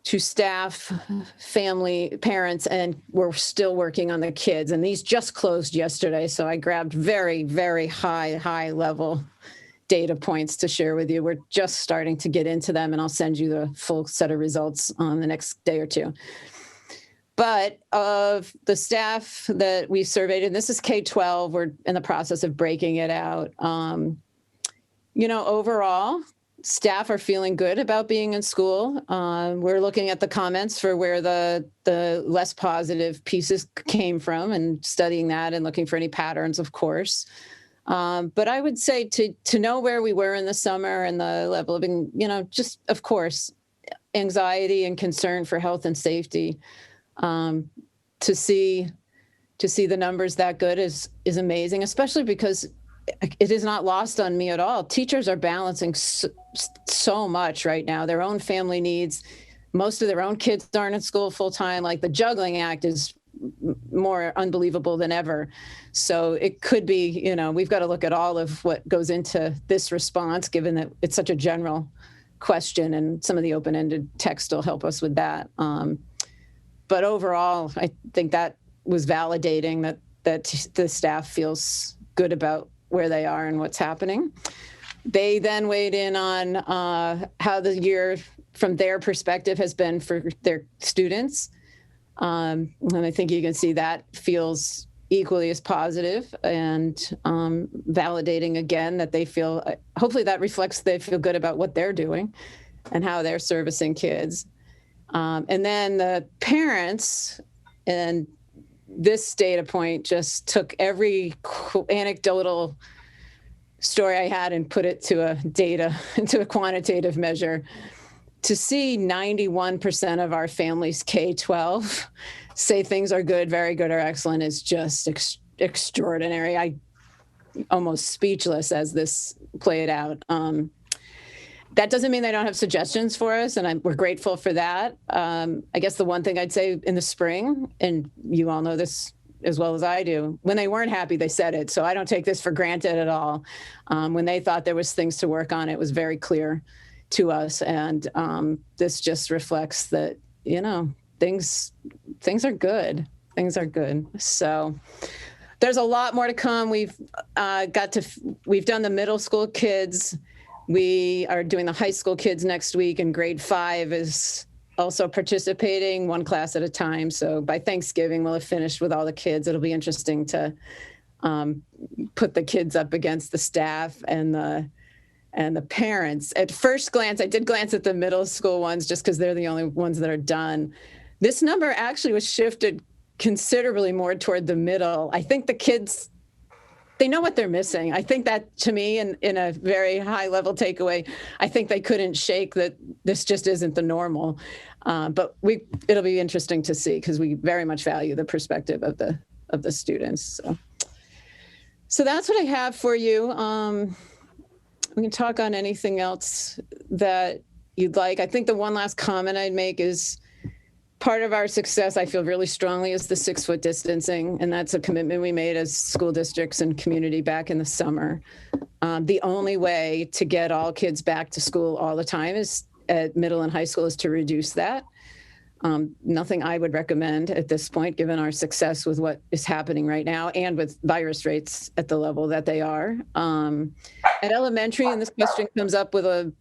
to staff, family, parents, and we're still working on the kids. And these just closed yesterday, so I grabbed very, very high level data points to share with you. We're just starting to get into them, and I'll send you the full set of results on the next day or two. But of the staff that we surveyed, and this is K-12, we're in the process of breaking it out. Overall, staff are feeling good about being in school. We're looking at the comments for where the less positive pieces came from and studying that and looking for any patterns, of course. But I would say to know where we were in the summer and the level of, just, of course, anxiety and concern for health and safety, to see the numbers that good is amazing, especially because it is not lost on me at all. Teachers are balancing so much right now, their own family needs. Most of their own kids aren't in school full time. Like, the juggling act is more unbelievable than ever. So it could be, we've got to look at all of what goes into this response, given that it's such a general question, and some of the open-ended text will help us with that. But overall, I think that was validating that the staff feels good about where they are and what's happening. They then weighed in on how the year from their perspective has been for their students. And I think you can see that feels equally as positive, and validating again that they feel, hopefully that reflects they feel good about what they're doing and how they're servicing kids. And then the parents, and this data point just took every anecdotal story I had and put it to into a quantitative measure. To see 91% of our families K-12 say things are good, very good, or excellent is just extraordinary. I almost speechless as this played out. That doesn't mean they don't have suggestions for us, and we're grateful for that. I guess the one thing I'd say in the spring, and you all know this as well as I do, when they weren't happy, they said it. So I don't take this for granted at all. When they thought there was things to work on, it was very clear to us. And this just reflects that, things are good. Things are good. So there's a lot more to come. We've done the middle school kids. We are doing the high school kids next week, and grade 5 is also participating one class at a time. So by Thanksgiving, we'll have finished with all the kids. It'll be interesting to put the kids up against the staff and the parents. At first glance, I did glance at the middle school ones just because they're the only ones that are done. This number actually was shifted considerably more toward the middle. I think the kids, they know what they're missing. I think that, to me, in a very high level takeaway, I think they couldn't shake that this just isn't the normal. But it'll be interesting to see, because we very much value the perspective of the students. So that's what I have for you. We can talk on anything else that you'd like. I think the one last comment I'd make is, part of our success, I feel really strongly, is the 6-foot distancing. And that's a commitment we made as school districts and community back in the summer. The only way to get all kids back to school all the time is at middle and high school is to reduce that. Nothing I would recommend at this point, given our success with what is happening right now and with virus rates at the level that they are. At elementary, and this question comes up with a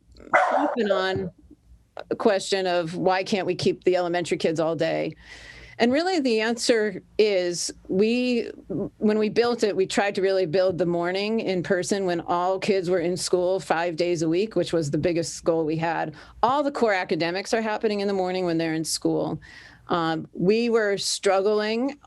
question of why can't we keep the elementary kids all day? And really the answer is, when we built it, we tried to really build the morning in person when all kids were in school 5 days a week, which was the biggest goal we had. All the core academics are happening in the morning when they're in school. We were struggling,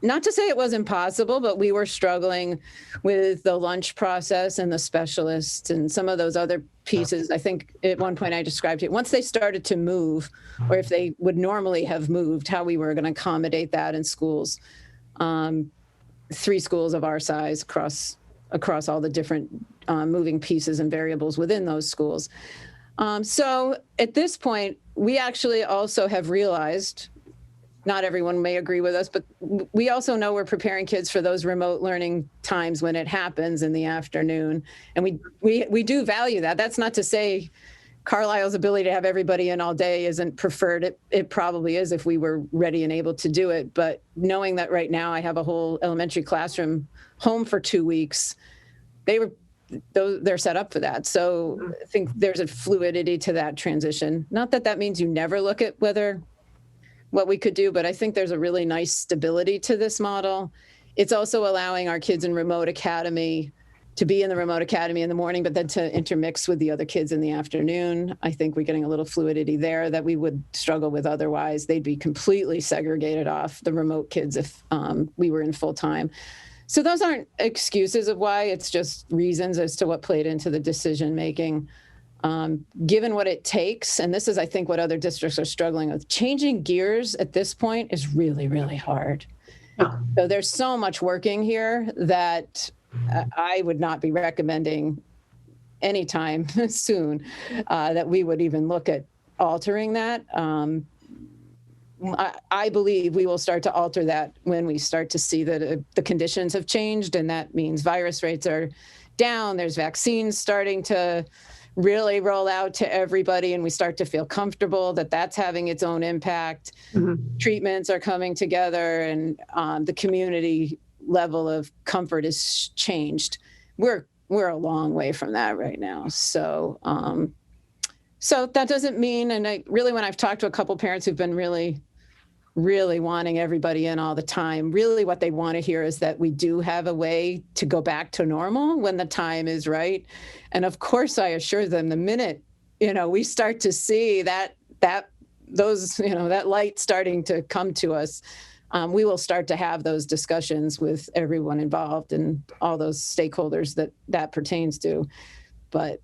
not to say it was impossible, but we were struggling with the lunch process and the specialists and some of those other pieces. I think at one point I described it, once they started to move, or if they would normally have moved, how we were going to accommodate that in schools. 3 schools of our size across all the different moving pieces and variables within those schools. So at this point, we actually also have realized, not everyone may agree with us, but we also know we're preparing kids for those remote learning times when it happens in the afternoon. And we do value that. That's not to say Carlisle's ability to have everybody in all day isn't preferred. It probably is if we were ready and able to do it. But knowing that right now I have a whole elementary classroom home for 2 weeks, they're set up for that. So I think there's a fluidity to that transition. Not that means you never look at what we could do, but I think there's a really nice stability to this model. It's also allowing our kids in remote academy to be in the remote academy in the morning, but then to intermix with the other kids in the afternoon. I think we're getting a little fluidity there that we would struggle with otherwise. They'd be completely segregated off, the remote kids, if we were in full time. So those aren't excuses of why, it's just reasons as to what played into the decision making. Given what it takes, and this is, I think, what other districts are struggling with, changing gears at this point is really, really hard. So there's so much working here that I would not be recommending anytime soon that we would even look at altering that. I believe we will start to alter that when we start to see that the conditions have changed, and that means virus rates are down. There's vaccines starting to really roll out to everybody, and we start to feel comfortable that that's having its own impact. Treatments are coming together, and the community level of comfort is changed. We're a long way from that right now. So that doesn't mean, and when I've talked to a couple parents who've been really wanting everybody in all the time, really what they want to hear is that we do have a way to go back to normal when the time is right. And of course, I assure them, the minute, we start to see that light starting to come to us, we will start to have those discussions with everyone involved and all those stakeholders that pertains to. But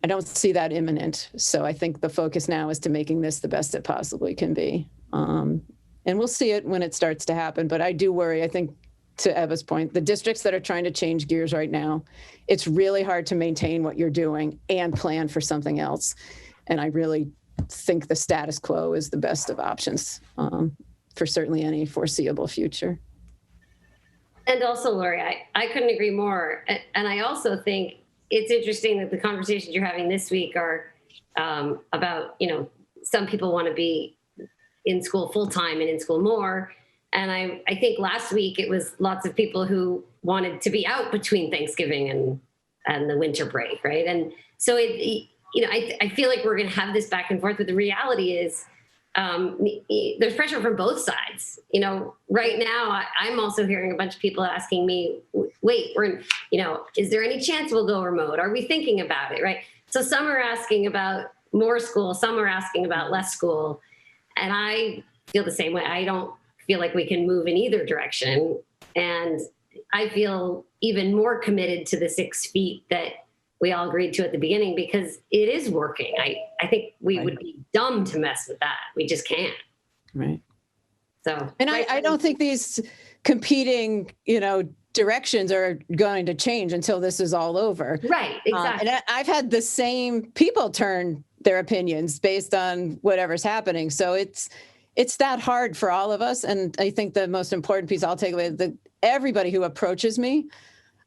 I don't see that imminent. So I think the focus now is to making this the best it possibly can be. And we'll see it when it starts to happen. But I do worry, I think, to Eva's point, the districts that are trying to change gears right now, it's really hard to maintain what you're doing and plan for something else. And I really think the status quo is the best of options for certainly any foreseeable future. And also, Lori, I couldn't agree more. And I also think it's interesting that the conversations you're having this week are about, some people want to be in school full time and in school more. And I think last week it was lots of people who wanted to be out between Thanksgiving and the winter break, right? And so I feel like we're going to have this back and forth, but the reality is there's pressure from both sides. Right now I'm also hearing a bunch of people asking me, wait, is there any chance we'll go remote? Are we thinking about it, right? So some are asking about more school, some are asking about less school. And I feel the same way. I don't feel like we can move in either direction. And I feel even more committed to the 6 feet that we all agreed to at the beginning, because it is working. I think we would be dumb to mess with that. We just can't. Right. So, and I don't think these competing, directions are going to change until this is all over. Right. Exactly. And I've had the same people turn their opinions based on whatever's happening. So it's that hard for all of us. And I think the most important piece I'll take away is that everybody who approaches me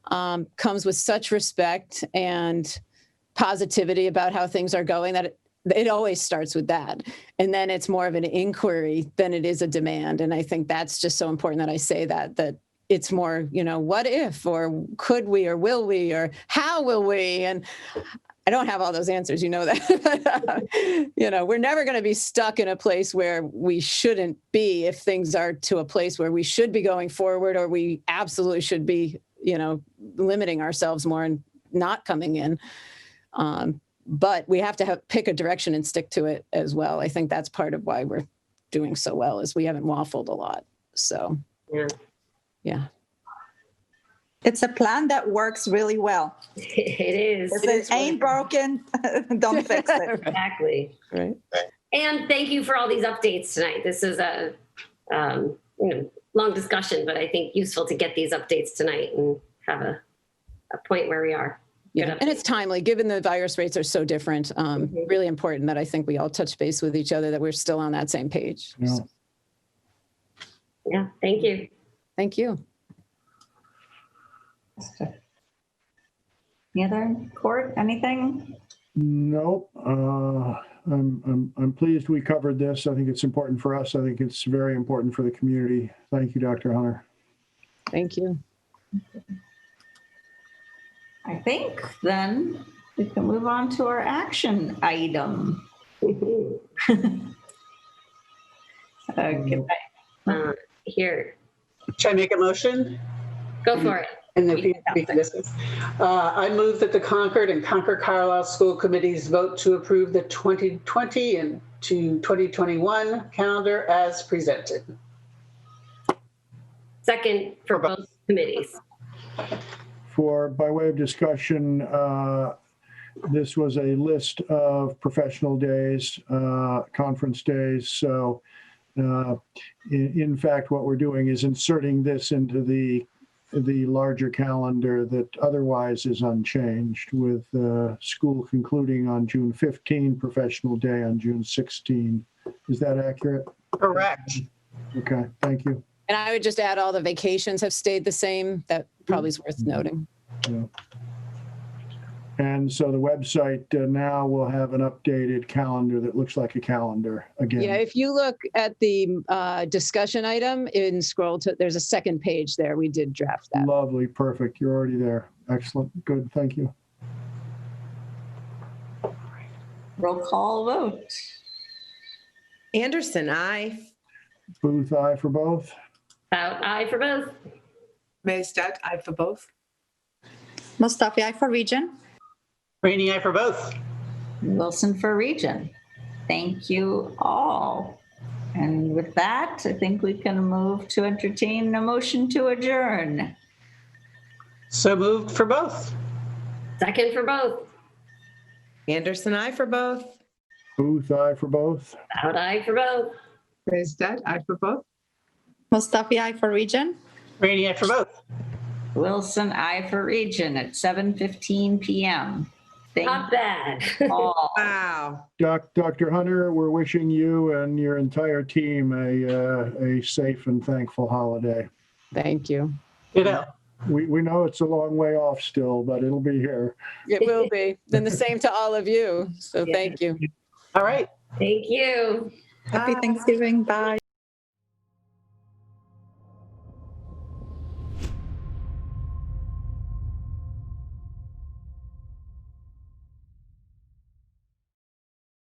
comes with such respect and positivity about how things are going that it always starts with that. And then it's more of an inquiry than it is a demand. And I think that's just so important that I say that it's more, what if, or could we, or will we, or how will we? And I don't have all those answers, that. We're never going to be stuck in a place where we shouldn't be if things are to a place where we should be going forward, or we absolutely should be, limiting ourselves more and not coming in. But we have to pick a direction and stick to it as well. I think that's part of why we're doing so well, is we haven't waffled a lot. So, yeah. It's a plan that works really well. It is. If it ain't broken, don't fix it. Exactly. Right. And thank you for all these updates tonight. This is a long discussion, but I think useful to get these updates tonight and have a point where we are. Yeah, and it's timely, given the virus rates are so different. Really important that I think we all touch base with each other, that we're still on that same page. Yeah. So, yeah, thank you. thank you. Any other court, anything? Nope. I'm pleased we covered this. I think it's important for us. I think it's very important for the community. Thank you, Dr. Hunter. Thank you. I think then we can move on to our action item. Here, Should I make a motion? go for it. And if I move that the Concord and Concord Carlisle School Committees vote to approve the 2020 and to 2021 calendar as presented. Second for both committees. By way of discussion, this was a list of professional days, conference days. So in fact, what we're doing is inserting this into the larger calendar that otherwise is unchanged, with school concluding on June 15, professional day on June 16. Is that accurate? Correct. Okay, thank you. And I would just add all the vacations have stayed the same. That probably is worth noting. Yeah. And so the website now will have an updated calendar that looks like a calendar again. Yeah, if you look at the discussion item and scroll to, there's a second page there. We did draft that. Lovely, perfect. You're already there. Excellent, good, thank you. Roll call vote. Anderson, aye. Booth, aye for both. Aye for both. Maystat, aye for both. Mustafi, aye for region. Rainey, aye for both. Wilson for region. Thank you all. And with that, I think we can move to entertain a motion to adjourn. So moved for both. Second for both. Anderson, aye for both. Booth, aye for both. Aye for both. Maystat, aye for both. Mustafi, aye for region. Rainey, aye for both. Wilson, aye for region at 7:15 p.m. Not bad. all. Wow. Dr. Hunter, we're wishing you and your entire team a safe and thankful holiday. Thank you. You know. We know it's a long way off still, but it'll be here. It will be. Then the same to all of you. So thank you. All right. Thank you. Happy Thanksgiving. Bye.